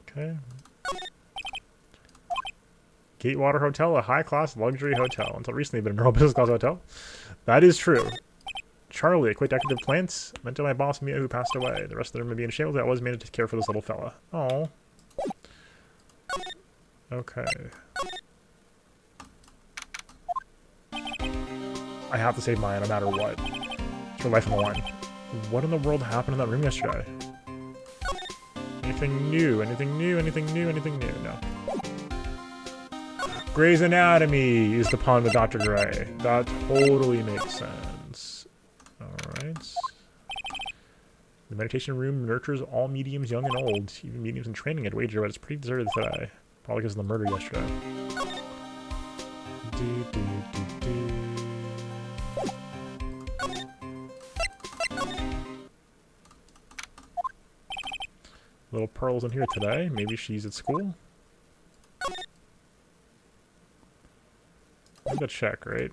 Okay. Gatewater Hotel, a high-class luxury hotel. Until recently, been a normal business-class hotel. That is true. Charlie, a quick decorative plants. Meant to my boss, Mia, who passed away. The rest of the room may be in shambles. I always managed to care for this little fella. Oh. Okay. I have to save Maya no matter what. It's her life on the line. What in the world happened in that room yesterday? Anything new? Anything new? Anything new? Anything new? No. Grey's Anatomy is the pun with Dr. Gray. That totally makes sense. Alright. The meditation room nurtures all mediums, young and old. Even mediums in training, I'd wager, but it's pretty deserted today. Probably because of the murder yesterday. Little Pearl's in here today. Maybe she's at school. I'm gonna check, right?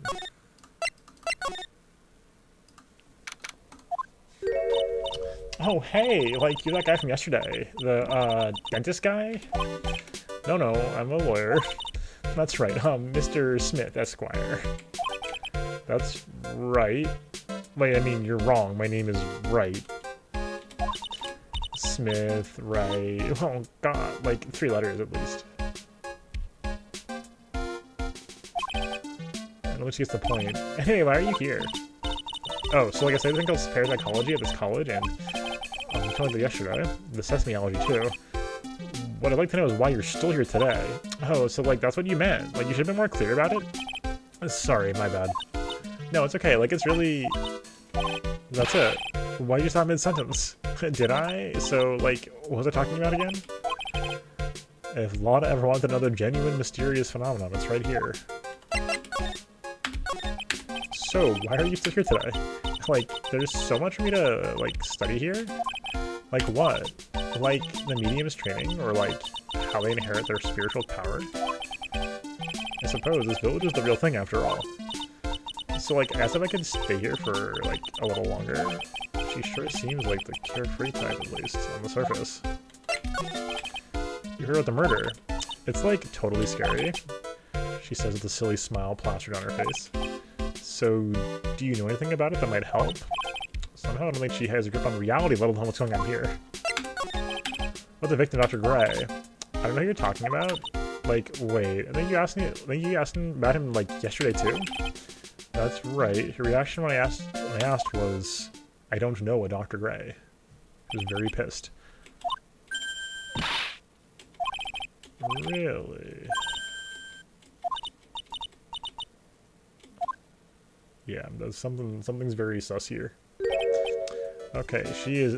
Oh, hey! Like, you're that guy from yesterday. The, dentist guy? No, I'm a lawyer. That's right, Mr. Smith, Esquire. That's right. Wait, I mean, you're wrong. My name is Wright. Smith, Wright. Oh, God. Like, 3 letters at least. I don't think she gets the point. Hey, why are you here? Oh, so like I said, I think I was parapsychology at this college, and I told you yesterday, the sesamiology too. What I'd like to know is why you're still here today. Oh, so like that's what you meant. Like you should have been more clear about it. Sorry, my bad. No, it's okay. Like it's really... That's it. Why you stop mid-sentence? Did I? So like, what was I talking about again? If Lana ever wanted another genuine, mysterious phenomenon, it's right here. So, why are you still here today? Like, there's so much for me to, like, study here? Like what? Like, the medium's training? Or, like, how they inherit their spiritual power? I suppose this village is the real thing after all. So, like, as if I could stay here for, like, a little longer. She sure seems like the carefree type, at least, on the surface. You heard about the murder. It's, like, totally scary. She says with a silly smile plastered on her face. So, do you know anything about it that might help? Somehow I don't think she has a grip on reality, let alone what's going on here. What the victim, Dr. Gray? I don't know who you're talking about. Like, wait, I think you asked me about him, like, yesterday, too? That's right. Her reaction when I asked was, I don't know a Dr. Gray. She was very pissed. Really? Yeah, there's something's very sus here. Okay, she is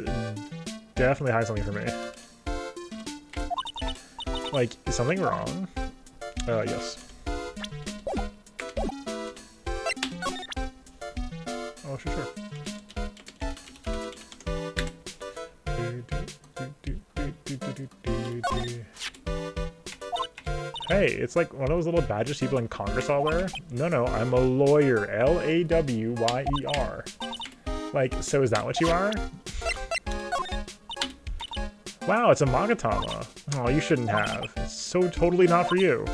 definitely hiding something from me. Like, is something wrong? Yes. Oh, sure. Hey, it's like one of those little badges people in Congress all wear. No, I'm a lawyer. L-A-W-Y-E-R. Like, so is that what you are? Wow, it's a Magatama. Oh, you shouldn't have. It's so totally not for you.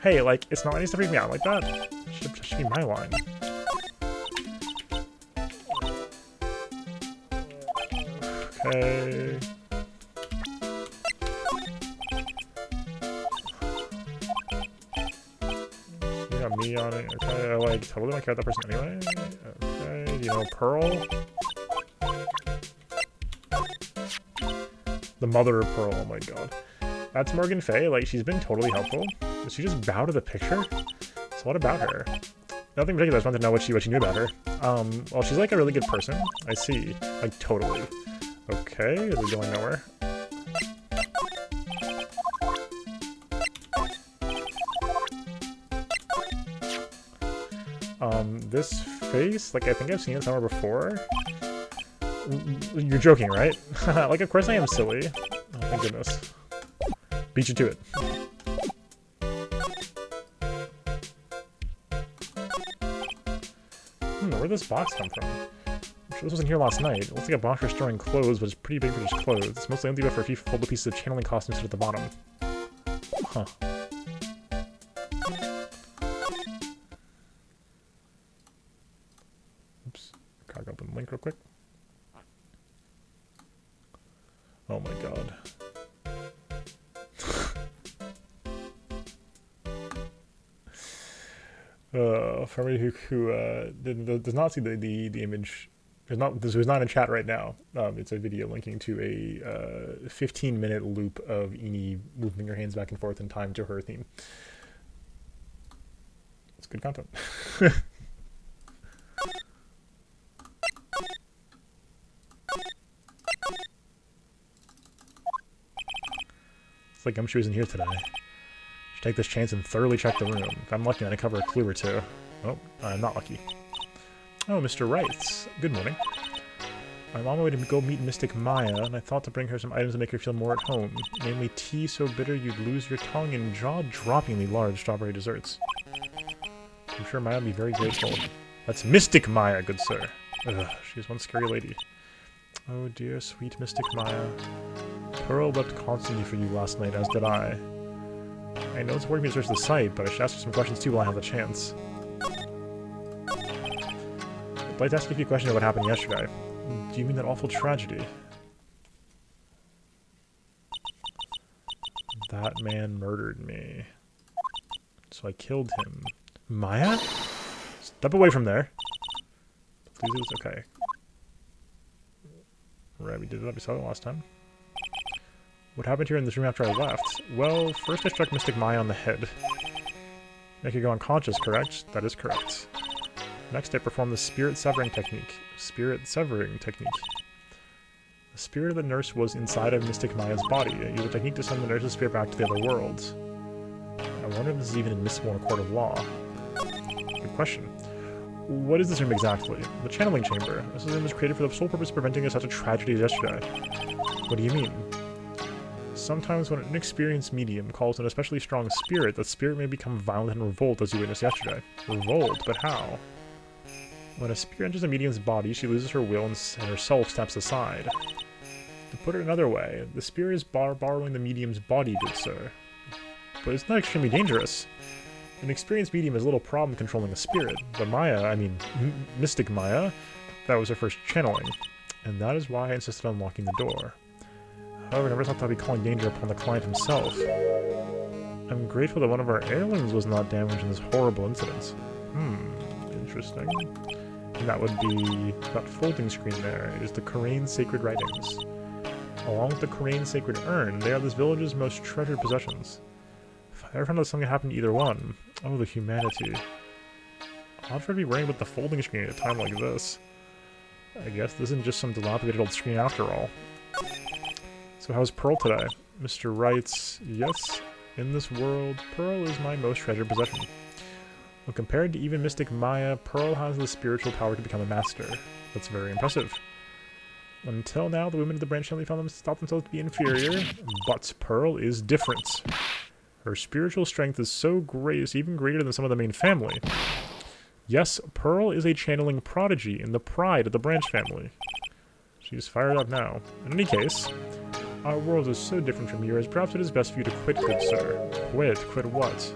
Hey, like, it's not nice to freak me out like that. That should be my line. Okay. You got me on it. Okay, I like totally don't care about that person anyway. Okay, do you know Pearl? The mother of Pearl, oh my god. That's Morgan Fay, like she's been totally helpful. Did she just bow to the picture? So what about her? Nothing particular, I just wanted to know what she knew about her. Well she's like a really good person. I see. Like totally. Okay, is it going nowhere? This face, like I think I've seen it somewhere before. You're joking, right? Like of course I am silly. Oh thank goodness. Beat you to it. Where'd this box come from? I'm sure this wasn't here last night. It looks like a box for storing clothes, but it's pretty big for just clothes. It's mostly empty but for a few folded pieces of channeling costumes at the bottom. Huh. Oops. Crack open the link real quick. Oh my god. For me who does not see the image, who's not in chat right now, it's a video linking to a 15-minute loop of Eni moving her hands back and forth in time to her theme. It's good content. It's like Gumshoe isn't here today. Should take this chance and thoroughly check the room. If I'm lucky, I uncover a clue or two. Oh, I'm not lucky. Oh, Mr. Wrights. Good morning. I'm on my way to go meet Mystic Maya, and I thought to bring her some items to make her feel more at home. Namely, tea so bitter you'd lose your tongue and jaw-droppingly large strawberry desserts. I'm sure Maya will be very grateful. That's Mystic Maya, good sir. Ugh, she is one scary lady. Oh dear, sweet Mystic Maya. Pearl wept constantly for you last night, as did I. I know it's worth me to search the site, but I should ask you some questions too while I have the chance. I'd like to ask you a few questions about what happened yesterday. Do you mean that awful tragedy? That man murdered me. So I killed him. Maya? Step away from there. Please do this. Okay. Right, we did that. We saw that last time. What happened here in this room after I left? Well, first I struck Mystic Maya on the head. Make her go unconscious, correct? That is correct. Next, I performed the spirit severing technique. Spirit severing technique. The spirit of the nurse was inside of Mystic Maya's body. I used a technique to send the nurse's spirit back to the other world. I wonder if this is even admissible in a court of law. Good question. What is this room exactly? The channeling chamber. This room was created for the sole purpose of preventing such a tragedy as yesterday. What do you mean? Sometimes when an inexperienced medium calls an especially strong spirit, the spirit may become violent and revolt as you witnessed yesterday. Revolt? But how? When a spirit enters a medium's body, she loses her will and her self steps aside. To put it another way, the spirit is borrowing the medium's body, good sir. But it's not extremely dangerous. An experienced medium has little problem controlling a spirit, but Mystic Maya, that was her first channeling, and that is why I insisted on locking the door. However, I never thought that I'd be calling danger upon the client himself. I'm grateful that one of our heirlooms was not damaged in this horrible incident. Interesting. And that would be that folding screen there. It is the Kurain Sacred Writings. Along with the Kurain Sacred Urn, they are this village's most treasured possessions. If I ever found out something happened to either one, oh, the humanity. Odd for to be worrying about the folding screen at a time like this. I guess this isn't just some dilapidated old screen after all. So how's Pearl today? Mr. Wrights, yes, in this world, Pearl is my most treasured possession. When compared to even Mystic Maya, Pearl has the spiritual power to become a master. That's very impressive. Until now, the women of the branch family thought themselves to be inferior, but Pearl is different. Her spiritual strength is so great, it's even greater than some of the main family. Yes, Pearl is a channeling prodigy and the pride of the branch family. She's fired up now. In any case, our world is so different from yours, perhaps it is best for you to quit, good sir. Quit? Quit what?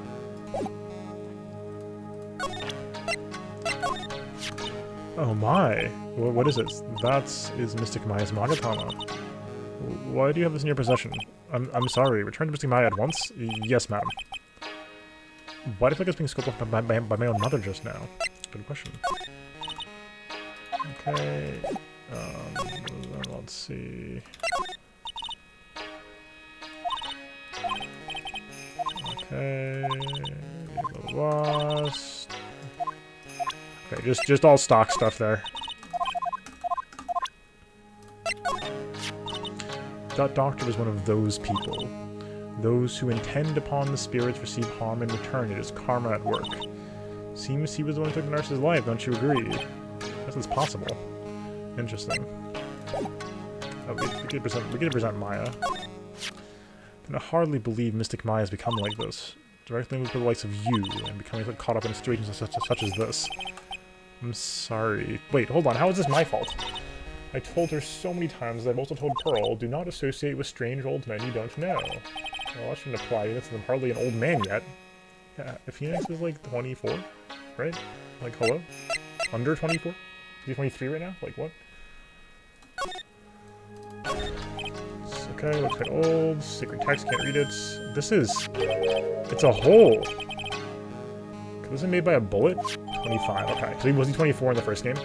Oh my! What is it? That is Mystic Maya's Magatama. Why do you have this in your possession? I'm sorry, return to Mystic Maya at once? Yes, madam. Why do I feel like it's being scoped off by my own mother just now? Good question. Okay. Let's see. Okay. Lost. Okay, just all stock stuff there. That doctor was one of those people. Those who intend upon the spirits receive harm in return. It is karma at work. Seems he was the one who took the nurse's life, don't you agree? Guess it's possible. Interesting. Oh, we could present Maya. I can hardly believe Mystic Maya has become like this. Directly with the likes of you, and becoming caught up in situations such as this. I'm sorry. Wait, hold on, how is this my fault? I told her so many times, as I've also told Pearl, do not associate with strange old men you don't know. Well, that shouldn't apply to this, I'm hardly an old man yet. Yeah, if Phoenix is like 24, right? Like, hello? Under 24? Is he 23 right now? Like, what? Okay, looks like old. Sacred text, can't read it. This is... It's a hole! Was it made by a bullet? 25, okay. So was he 24 in the first game?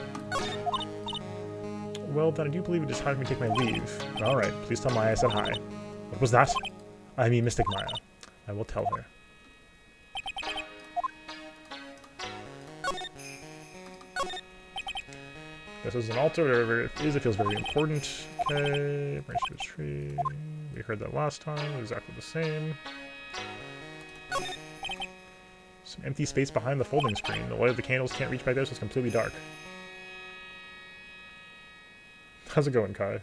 Well, then I do believe it is time for me to take my leave. Alright, please tell Maya I said hi. What was that? I mean Mystic Maya. I will tell her. This is an altar, whatever it is, it feels very important. Okay, branch to a tree. We heard that last time, exactly the same. Some empty space behind the folding screen. The light of the candles can't reach back there, so it's completely dark. How's it going, Kai?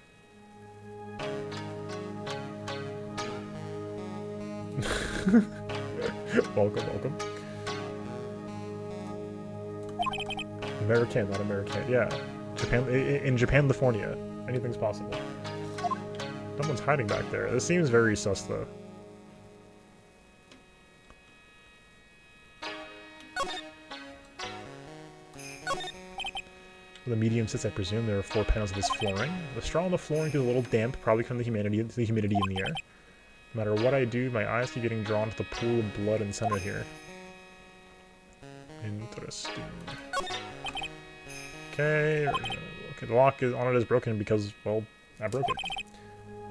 Welcome, welcome. American, not American. Yeah. Japan, in Japan-California. Anything's possible. Someone's hiding back there. This seems very sus, though. The medium sits, I presume. There are 4 panels of this flooring. The straw on the flooring is a little damp, probably from the humidity in the air. No matter what I do, my eyes keep getting drawn to the pool of blood in the center here. Interesting. Okay, the lock on it is broken because, well, I broke it.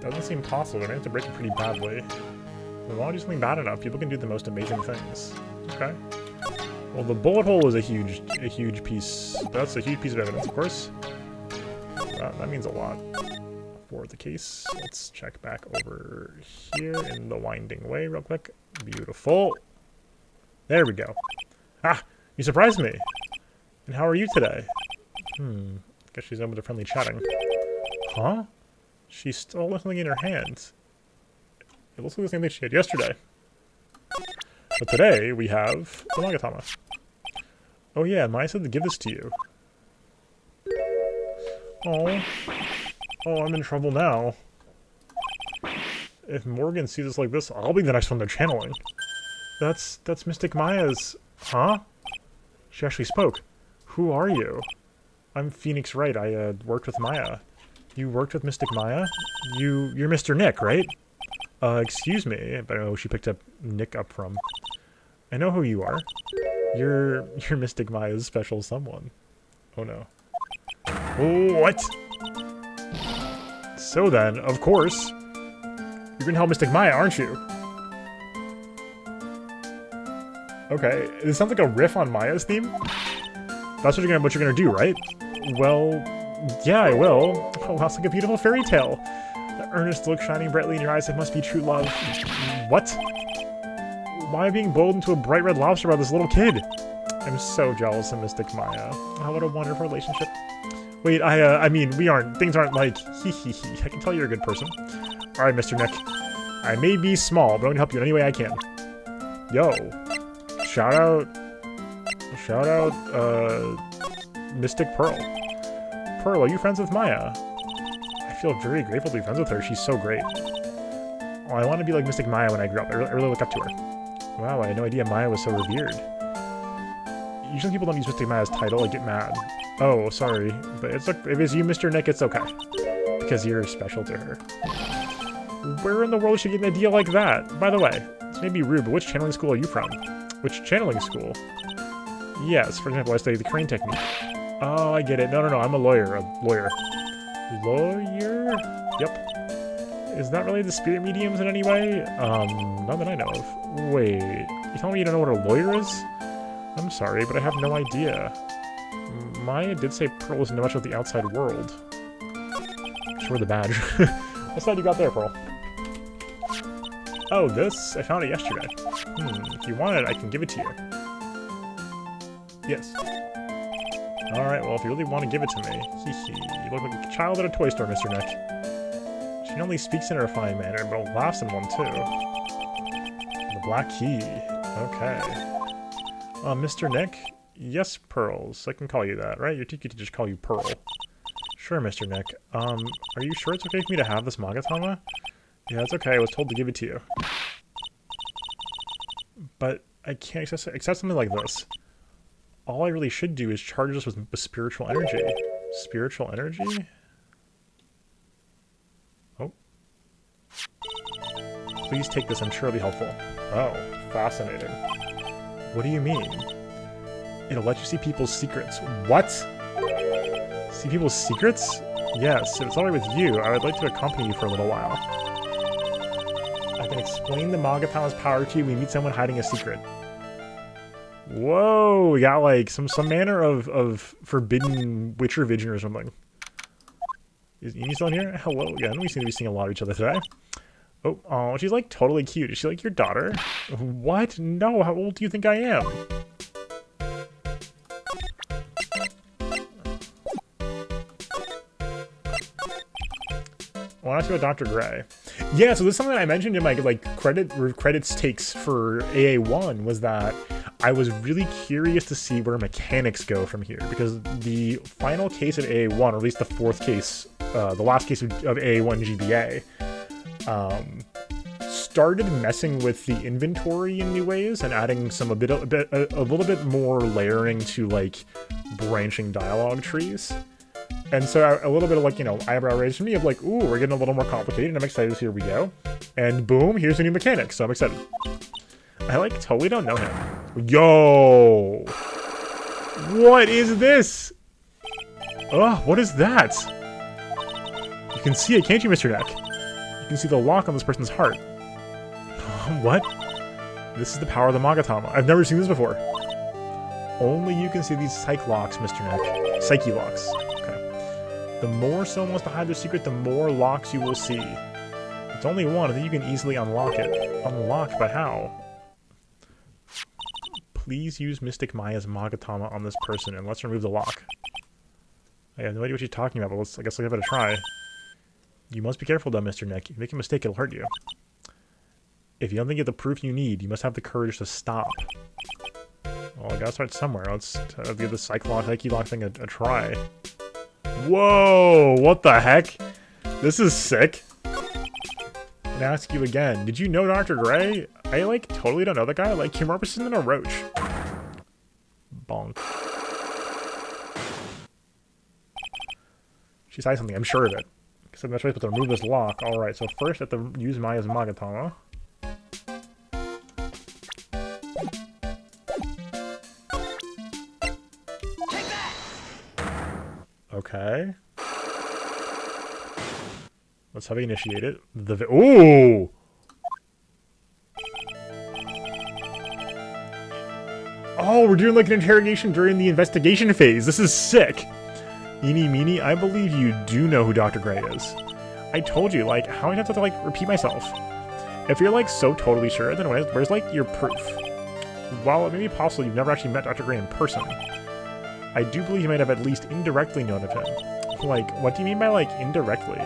Doesn't seem possible, but I have to break it pretty badly. As long as you do something bad enough, people can do the most amazing things. Okay. Well, the bullet hole is a huge piece. That's a huge piece of evidence, of course. That means a lot for the case. Let's check back over here in the winding way real quick. Beautiful. There we go. Ah, you surprised me. And how are you today? Guess she's open to friendly chatting. Huh? She's still something in her hand. It looks like the same thing she had yesterday. But today, we have the Magatama. Oh yeah, Maya said to give this to you. Oh, I'm in trouble now. If Morgan sees us like this, I'll be the next one they're channeling. That's Mystic Maya's... Huh? She actually spoke. Who are you? I'm Phoenix Wright. I worked with Maya. You worked with Mystic Maya? You're Mr. Nick, right? Excuse me. But I don't know who she picked up Nick up from. I know who you are. You're Mystic Maya's special someone. Oh no. What? So then, of course, you're gonna help Mystic Maya, aren't you? Okay, this sounds like a riff on Maya's theme. That's what you're gonna do, right? Well, yeah, I will. Oh, that's like a beautiful fairy tale. The earnest look shining brightly in your eyes, it must be true love. What? Why being boiled into a bright red lobster by this little kid? I'm so jealous of Mystic Maya. Oh, what a wonderful relationship. Wait, I mean, things aren't like, hee hee hee. I can tell you're a good person. Alright, Mr. Nick. I may be small, but I'm gonna help you in any way I can. Yo. Shout out, Mystic Pearl. Pearl, are you friends with Maya? I feel very grateful to be friends with her. She's so great. Oh, I want to be like Mystic Maya when I grow up. I really look up to her. Wow, I had no idea Maya was so revered. Usually people don't use Mystic Maya's title, I get mad. Oh, sorry. But it's like, if it's you, Mr. Nick, it's okay. Because you're special to her. Where in the world should you get an idea like that? By the way, this may be rude, but which channeling school are you from? Which channeling school? Yes, for example, I studied the Kurain technique. Oh, I get it. No, I'm a lawyer. Lawyer? Yep. Is that related to spirit mediums in any way? Not that I know of. Wait, you telling me you don't know what a lawyer is? I'm sorry, but I have no idea. Maya did say Pearl doesn't know much about the outside world. Sure, the badge. What's that you got there, Pearl? Oh, this? I found it yesterday. If you want it, I can give it to you. Yes. Alright, well, if you really want to give it to me, you look like a child at a toy store, Mr. Nick. She not only speaks in a refined manner, but laughs in one, too. The black key. Okay. Mr. Nick? Yes, Pearls. I can call you that, right? Your teacher just call you Pearl. Sure, Mr. Nick. Are you sure it's okay for me to have this Magatama? Yeah, it's okay. I was told to give it to you. But I can't accept something like this. All I really should do is charge this with spiritual energy. Spiritual energy? Oh. Please take this, I'm sure it'll be helpful. Oh, fascinating. What do you mean? It'll let you see people's secrets. What? See people's secrets? Yes, if it's alright with you, I would like to accompany you for a little while. I can explain the Magatama's power to you when we meet someone hiding a secret. Whoa, we got like some manner of forbidden Witcher vision or something. Is Amy still in here? Hello again. We seem to be seeing a lot of each other today. Oh, she's like totally cute. Is she like your daughter? What? No, how old do you think I am? I want to ask you about Dr. Gray. Yeah, so this is something I mentioned in my like credits takes for AA1 was that I was really curious to see where mechanics go from here, because the final case of AA1, or at least the fourth case, the last case of AA1 GBA, started messing with the inventory in new ways and adding a little bit more layering to like branching dialogue trees. And so a little bit of like, you know, eyebrow raised from me of like, ooh, we're getting a little more complicated, and I'm excited to see where we go. And boom, here's a new mechanic, so I'm excited. I like totally don't know him. Yo! What is this? Ugh, what is that? You can see it, can't you, Mr. Neck? You can see the lock on this person's heart. What? This is the power of the Magatama. I've never seen this before. Only you can see these psych locks, Mr. Neck. Psyche locks. Okay. The more someone wants to hide their secret, the more locks you will see. It's only one, and then you can easily unlock it. Unlocked, but how? Please use Mystic Maya's Magatama on this person, and let's remove the lock. I have no idea what you're talking about, but I guess I'll give it a try. You must be careful though, Mr. Neck. If you make a mistake, it'll hurt you. If you don't think you have the proof you need, you must have the courage to stop. Well, I gotta start somewhere. Let's give the Psyche Lock thing a try. Whoa! What the heck? This is sick. I'm gonna ask you again. Did you know Dr. Gray? I, like, totally don't know the guy. Like, you're more persistent than a roach. Bonk. She said something, I'm sure of it. So no choice but to remove this lock. Alright, so first I have to use Maya's Magatama. Okay. Let's have it initiate it. Ooh! Oh, we're doing like an interrogation during the investigation phase. This is sick. Eeny meeny, I believe you do know who Dr. Gray is. I told you, like, how do I have to, like, repeat myself? If you're, like, so totally sure, then where's, like, your proof? While it may be possible you've never actually met Dr. Gray in person, I do believe you might have at least indirectly known of him. Like, what do you mean by, like, indirectly?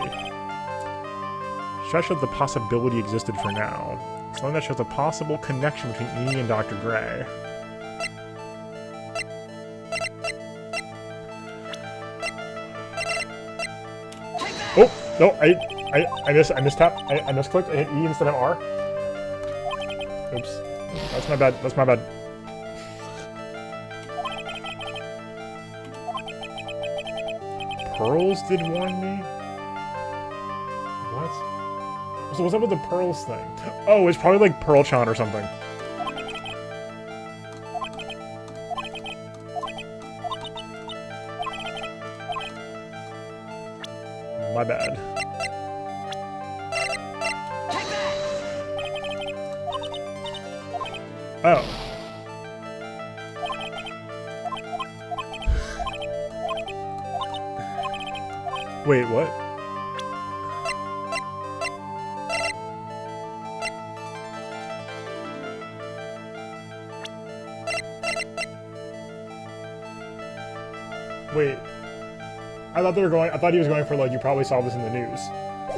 Stretch of the possibility existed for now. Something that shows a possible connection between Eeny and Dr. Gray. Oh no! I mistapped. I misclicked. I hit E instead of R. Oops. That's my bad. That's my bad. Pearls did warn me. What? So what's up with the pearls thing? Oh, it's probably like Pearl-chan or something. My bad. Oh. Wait, what? Wait. I thought he was going for, like, you probably saw this in the news. I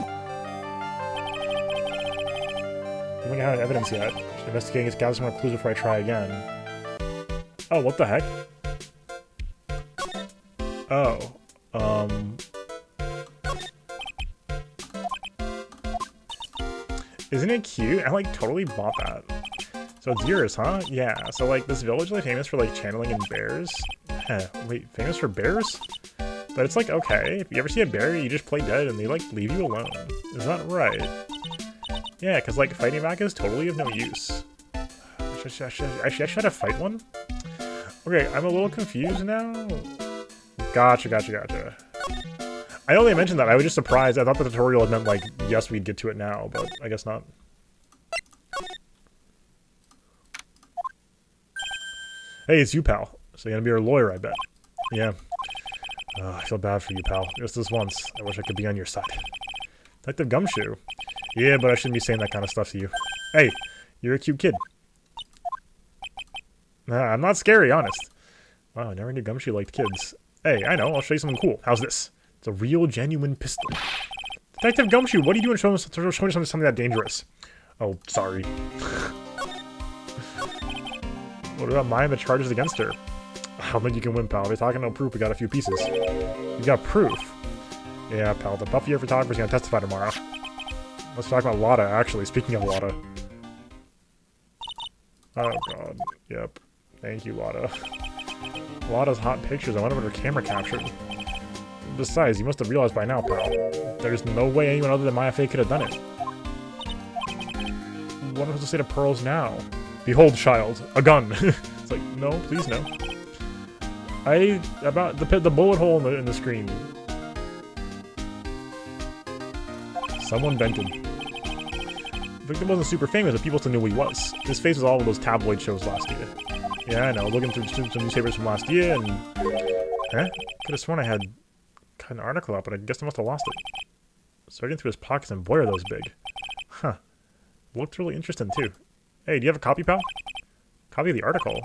don't think I have evidence yet. Investigating is gather some more clues before I try again. Oh, what the heck? Oh. Isn't it cute? I, like, totally bought that. So it's yours, huh? Yeah. So, like, this village is, like, famous for, like, channeling in bears? Wait, famous for bears? But it's like, okay, if you ever see a bear, you just play dead and they, like, leave you alone. Is that right? Yeah, because, like, fighting back is totally of no use. Actually, I should have to fight one? Okay, I'm a little confused now. Gotcha. I only mentioned that. I was just surprised. I thought the tutorial had meant, like, yes, we'd get to it now, but I guess not. Hey, it's you, pal. So you're gonna be our lawyer, I bet. Yeah. I feel bad for you, pal. Just this once. I wish I could be on your side. Detective Gumshoe. Yeah, but I shouldn't be saying that kind of stuff to you. Hey, you're a cute kid. Nah, I'm not scary, honest. Wow, I never knew Gumshoe liked kids. Hey, I know. I'll show you something cool. How's this? It's a real, genuine pistol. Detective Gumshoe, what are you doing showing something that dangerous? Oh, sorry. What about mine the charges against her? I don't think you can win, pal. If you're talking no proof, we got a few pieces. You got proof? Yeah, pal. The Buffy photographer's gonna testify tomorrow. Let's talk about Lotta, actually. Speaking of Lotta. Oh, God. Yep. Thank you, Lotta. Lotta's hot pictures. I wonder what her camera captured. Besides, you must have realized by now, pal. There's no way anyone other than Maya Fey could have done it. What am I supposed to say to Pearls now? Behold, child. A gun. It's like, no, please no. About the bullet hole in the screen. Someone vented. The victim wasn't super famous, but people still knew who he was. His face was all of those tabloid shows last year. Yeah, I know. Looking through some newspapers from last year, and could have sworn I had an article up, but I guess I must have lost it. Searching through his pockets, and boy, are those big. Huh. Looked really interesting too. Hey, do you have a copy, pal? Copy of the article.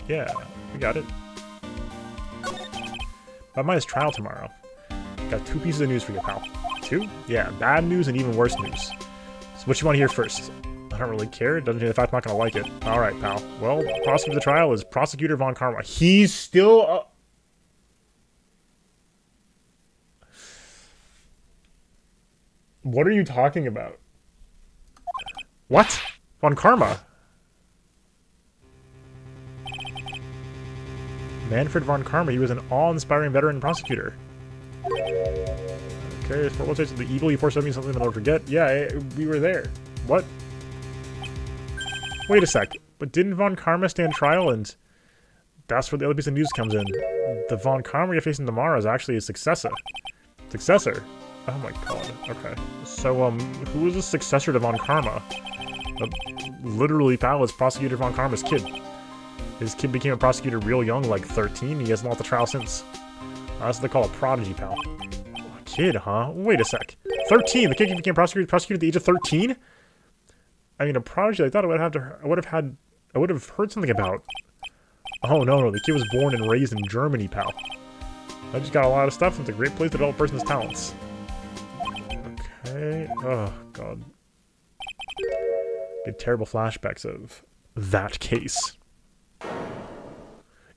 Yeah, we got it. About Maya's trial tomorrow. Got 2 pieces of news for you, pal. 2? Yeah, bad news and even worse news. So what you want to hear first? I don't really care. It doesn't change the fact I'm not going to like it. Alright, pal. Well, prosecutor of the trial is Prosecutor Von Karma. He's still... What are you talking about? What? Von Karma? Manfred Von Karma. He was an awe-inspiring veteran prosecutor. Okay, what's it? The Eagle E470 something I'll never forget? Yeah, we were there. What? Wait a sec. But didn't Von Karma stand trial, and that's where the other piece of news comes in. The Von Karma you're facing tomorrow is actually his successor. Successor? Oh my god. Okay. So, who is the successor to Von Karma? Literally, pal, is Prosecutor Von Karma's kid. His kid became a prosecutor real young, like 13. He hasn't lost the trial since. That's what they call a prodigy, pal. A kid, huh? Wait a sec. 13? The kid became a prosecutor at the age of 13? I mean, a prodigy, I thought I would have heard something about. Oh, no, the kid was born and raised in Germany, pal. I just got a lot of stuff, and it's a great place to develop a person's talents. Okay. Oh, God. Get terrible flashbacks of that case.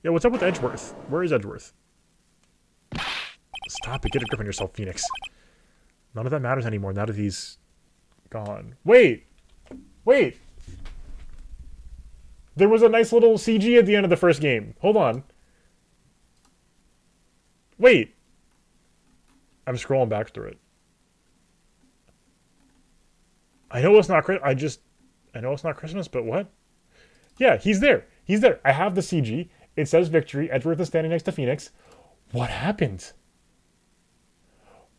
Yeah, what's up with Edgeworth? Where is Edgeworth? Stop it. Get a grip on yourself, Phoenix. None of that matters anymore now that he's gone. Wait! Wait! There was a nice little CG at the end of the first game. Hold on. Wait! I'm scrolling back through it. I know it's not I know it's not Christmas, but what? Yeah, he's there. He's there. I have the CG. It says victory. Edgeworth is standing next to Phoenix. What happened?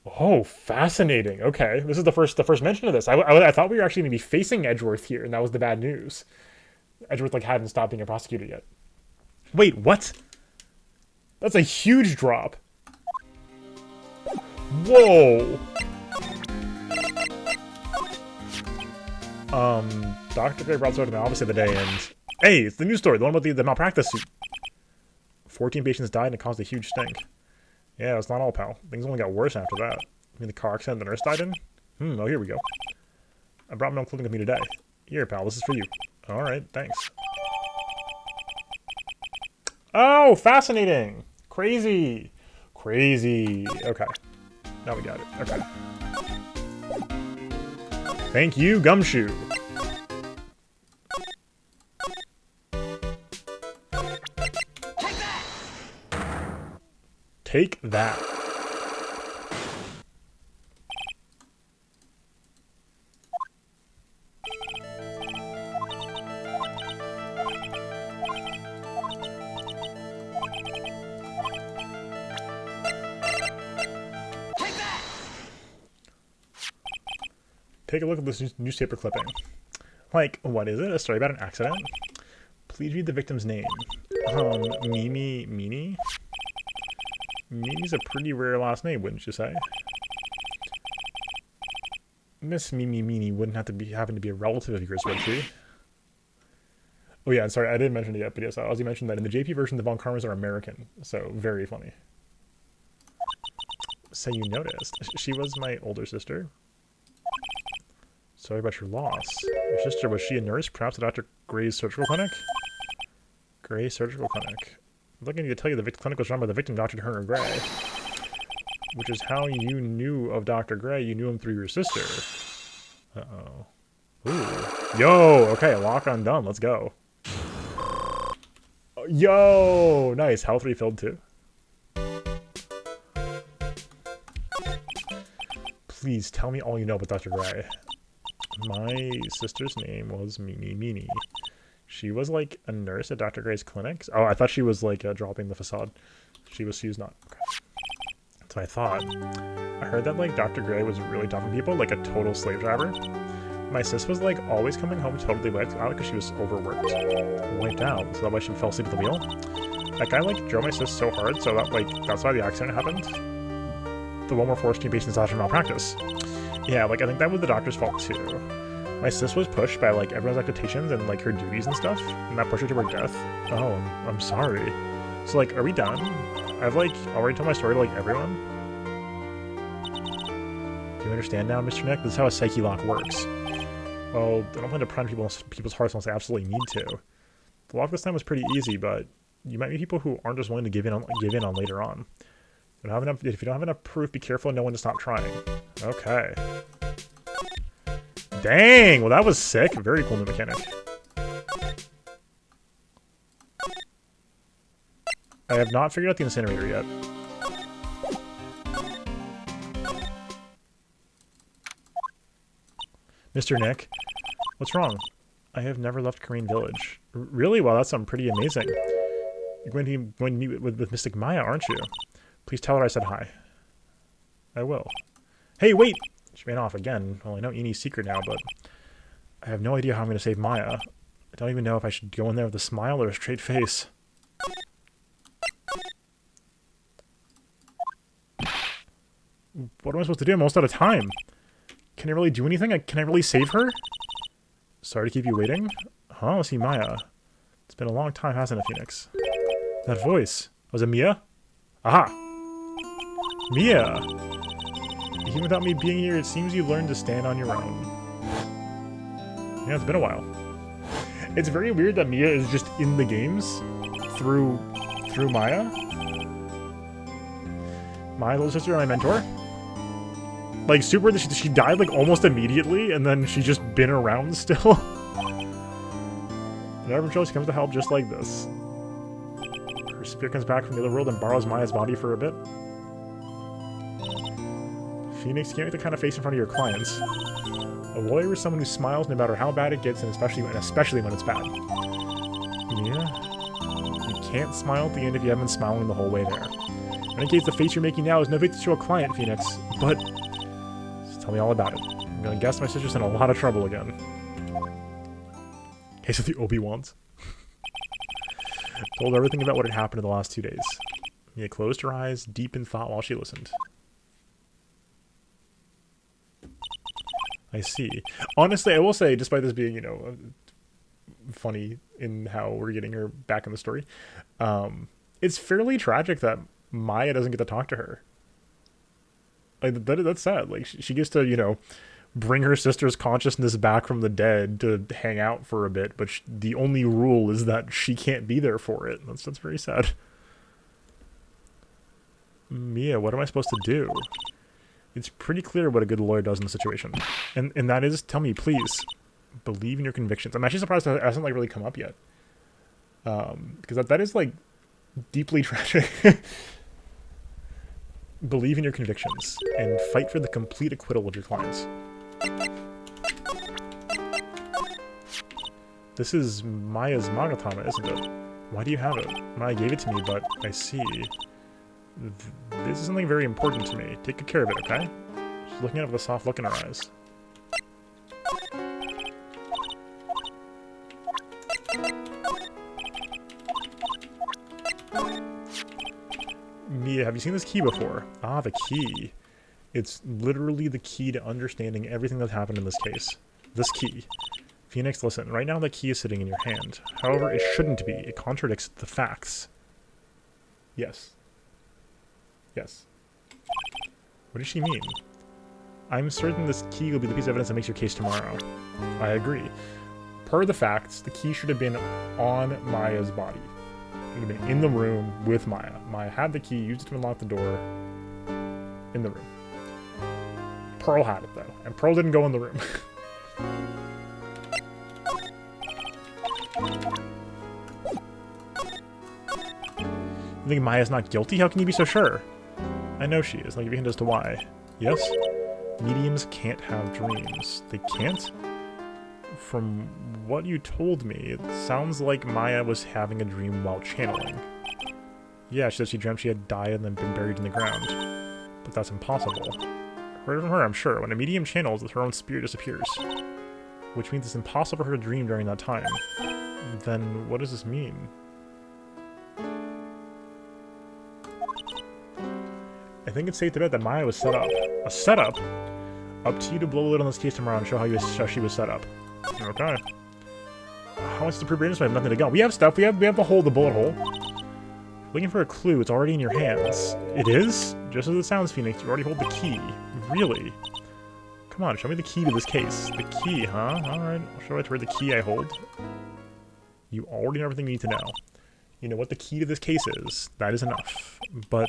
Oh, fascinating. Okay, this is the first mention of this. I thought we were actually going to be facing Edgeworth here, and that was the bad news. Edgeworth hadn't stopped being a prosecutor yet. Wait, what? That's a huge drop. Whoa. Dr. Gray brought to the office the other day, and hey, it's the news story, the one about the malpractice suit. 14 patients died and it caused a huge stink. Yeah, it's not all, pal. Things only got worse after that. I mean, the car accident the nurse died in? Oh, here we go. I brought my own clothing with me today. Here, pal, this is for you. Alright, thanks. Oh, fascinating! Crazy! Crazy! Okay. Now we got it. Okay. Thank you, Gumshoe! Take that. Take a look at this newspaper clipping. Like, what is it? A story about an accident? Please read the victim's name. Miney? Mimi's a pretty rare last name, wouldn't you say? Miss Miney wouldn't happen to be a relative of yours, would she? Oh yeah, sorry, I didn't mention it yet, but yes, I also mentioned that in the JP version, the Von Karmas are American, so very funny. So you noticed. She was my older sister. Sorry about your loss. Your sister, was she a nurse, perhaps at Dr. Gray's surgical clinic? Gray Surgical Clinic. I'm looking to tell you the clinic was run by the victim, Dr. Turner Gray. Which is how you knew of Dr. Gray. You knew him through your sister. Uh-oh. Ooh. Yo! Okay, lock undone. Let's go. Yo! Nice. Health refilled too. Please tell me all you know about Dr. Gray. My sister's name was Miney. She was like a nurse at Dr. Gray's clinics. Oh, I thought she was like dropping the facade. She was not. Okay. So I thought. I heard that like Dr. Gray was really tough on people, like a total slave driver. My sis was like always coming home totally wiped out because she was overworked. Wiped out. So that why she fell asleep at the wheel. That guy like drove my sis so hard, so that like that's why the accident happened. The one where 14 patients died from malpractice. Yeah, like I think that was the doctor's fault too. My sis was pushed by like everyone's expectations and like her duties and stuff, and that pushed her to her death. Oh, I'm sorry. So like, are we done? I've like already told my story to like everyone. Do you understand now, Mr. Nick? This is how a psyche lock works. Well, I don't plan to pry people's hearts unless I absolutely need to. The lock this time was pretty easy, but you might meet people who aren't just willing to give in on later on. If you don't have enough proof, be careful and know when to stop trying. Okay. Dang! Well, that was sick. Very cool new mechanic. I have not figured out the incinerator yet. Mr. Nick, what's wrong? I have never left Kurain Village. Really? Well, that's something pretty amazing. You're going to meet with Mystic Maya, aren't you? Please tell her I said hi. I will. Hey, wait! She ran off again. Well, I know Eni's secret now, but I have no idea how I'm going to save Maya. I don't even know if I should go in there with a smile or a straight face. What am I supposed to do? I'm almost out of time. Can I really do anything? Can I really save her? Sorry to keep you waiting. Huh? Let's see Maya. It's been a long time, hasn't it, Phoenix? That voice. Was it Mia? Aha! Mia! Even without me being here, it seems you learned to stand on your own. Yeah, it's been a while. It's very weird that Mia is just in the games through Maya. My little sister and my mentor. Like, super, she died, like, almost immediately, and then she's just been around still. Whenever she comes to help just like this. Her spirit comes back from the other world and borrows Maya's body for a bit. Phoenix, you can't make the kind of face in front of your clients. A lawyer is someone who smiles no matter how bad it gets, and especially when it's bad. Yeah? You can't smile at the end if you haven't been smiling the whole way there. In any case, the face you're making now is no face to show a client, Phoenix, but just tell me all about it. I'm gonna guess my sister's in a lot of trouble again. Case of the Obi-Wans. Told everything about what had happened in the last 2 days. Mia closed her eyes, deep in thought while she listened. I see. Honestly, I will say, despite this being, you know, funny in how we're getting her back in the story, it's fairly tragic that Maya doesn't get to talk to her. Like, that's sad. Like, she gets to, you know, bring her sister's consciousness back from the dead to hang out for a bit, but the only rule is that she can't be there for it. That's very sad. Mia, what am I supposed to do? It's pretty clear what a good lawyer does in the situation. And that is, tell me, please, believe in your convictions. I'm actually surprised that it hasn't, like, really come up yet. Because that is, like, deeply tragic. Believe in your convictions and fight for the complete acquittal of your clients. This is Maya's Magatama, isn't it? Why do you have it? Maya gave it to me, but I see. This is something very important to me. Take good care of it, okay? She's looking at it with a soft look in her eyes. Mia, have you seen this key before? Ah, the key. It's literally the key to understanding everything that's happened in this case. This key. Phoenix, listen. Right now the key is sitting in your hand. However, it shouldn't be. It contradicts the facts. Yes. Yes. What does she mean? I'm certain this key will be the piece of evidence that makes your case tomorrow. I agree. Per the facts, the key should have been on Maya's body. It should have been in the room with Maya. Maya had the key, used it to unlock the door in the room. Pearl had it, though. And Pearl didn't go in the room. You think Maya's not guilty? How can you be so sure? I know she is. I'll give you a hint as to why. Yes? Mediums can't have dreams. They can't? From what you told me, it sounds like Maya was having a dream while channeling. Yeah, she said she dreamt she had died and then been buried in the ground. But that's impossible. Heard from her, I'm sure. When a medium channels, her own spirit disappears. Which means it's impossible for her to dream during that time. Then what does this mean? I think it's safe to bet that Maya was set up. A setup? Up to you to blow a lid on this case tomorrow and show how she was set up. Okay. How much to prove your innocence? I have nothing to go. We have stuff. We have the bullet hole. Looking for a clue. It's already in your hands. It is? Just as it sounds, Phoenix. You already hold the key. Really? Come on, show me the key to this case. The key, huh? Alright, I'll show you where the key I hold. You already know everything you need to know. You know what the key to this case is. That is enough. But,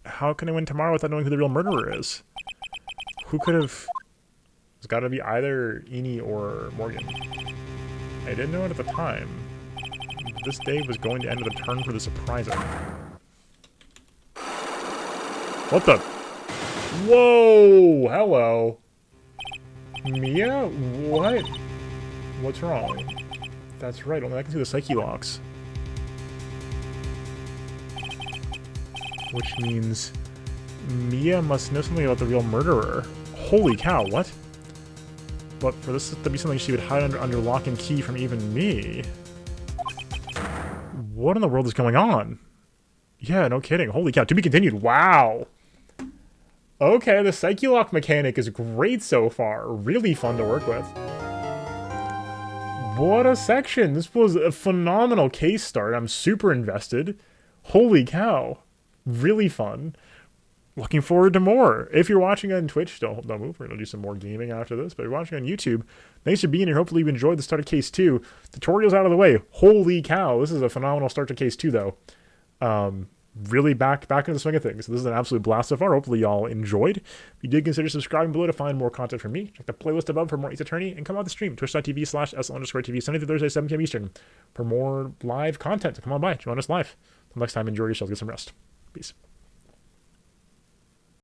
how can I win tomorrow without knowing who the real murderer is? Who could have... It's gotta be either Eni or Morgan. I didn't know it at the time. This day was going to end with a turn for the surprising. What the... Whoa! Hello. Mia? What? What's wrong? That's right, only I can see the psyche locks. Which means Mia must know something about the real murderer. Holy cow, what? But for this to be something she would hide under lock and key from even me... What in the world is going on? Yeah, no kidding. Holy cow, to be continued. Wow! Okay, the psyche lock mechanic is great so far. Really fun to work with. What a section! This was a phenomenal case start. I'm super invested. Holy cow. Really fun. Looking forward to more. If you're watching on Twitch, don't move. We're going to do some more gaming after this. But if you're watching on YouTube, thanks for being here. Hopefully you enjoyed the start of Case 2. Tutorial's out of the way. Holy cow. This is a phenomenal start to Case 2, though. Really back into the swing of things. This is an absolute blast so far. Hopefully y'all enjoyed. If you did, consider subscribing below to find more content from me. Check the playlist above for more Ace Attorney. And come on the stream, twitch.tv/SL_TV, Sunday through Thursday, 7 p.m. Eastern, for more live content. So come on by. Join us live. Until next time, enjoy yourselves. Get some rest. Peace.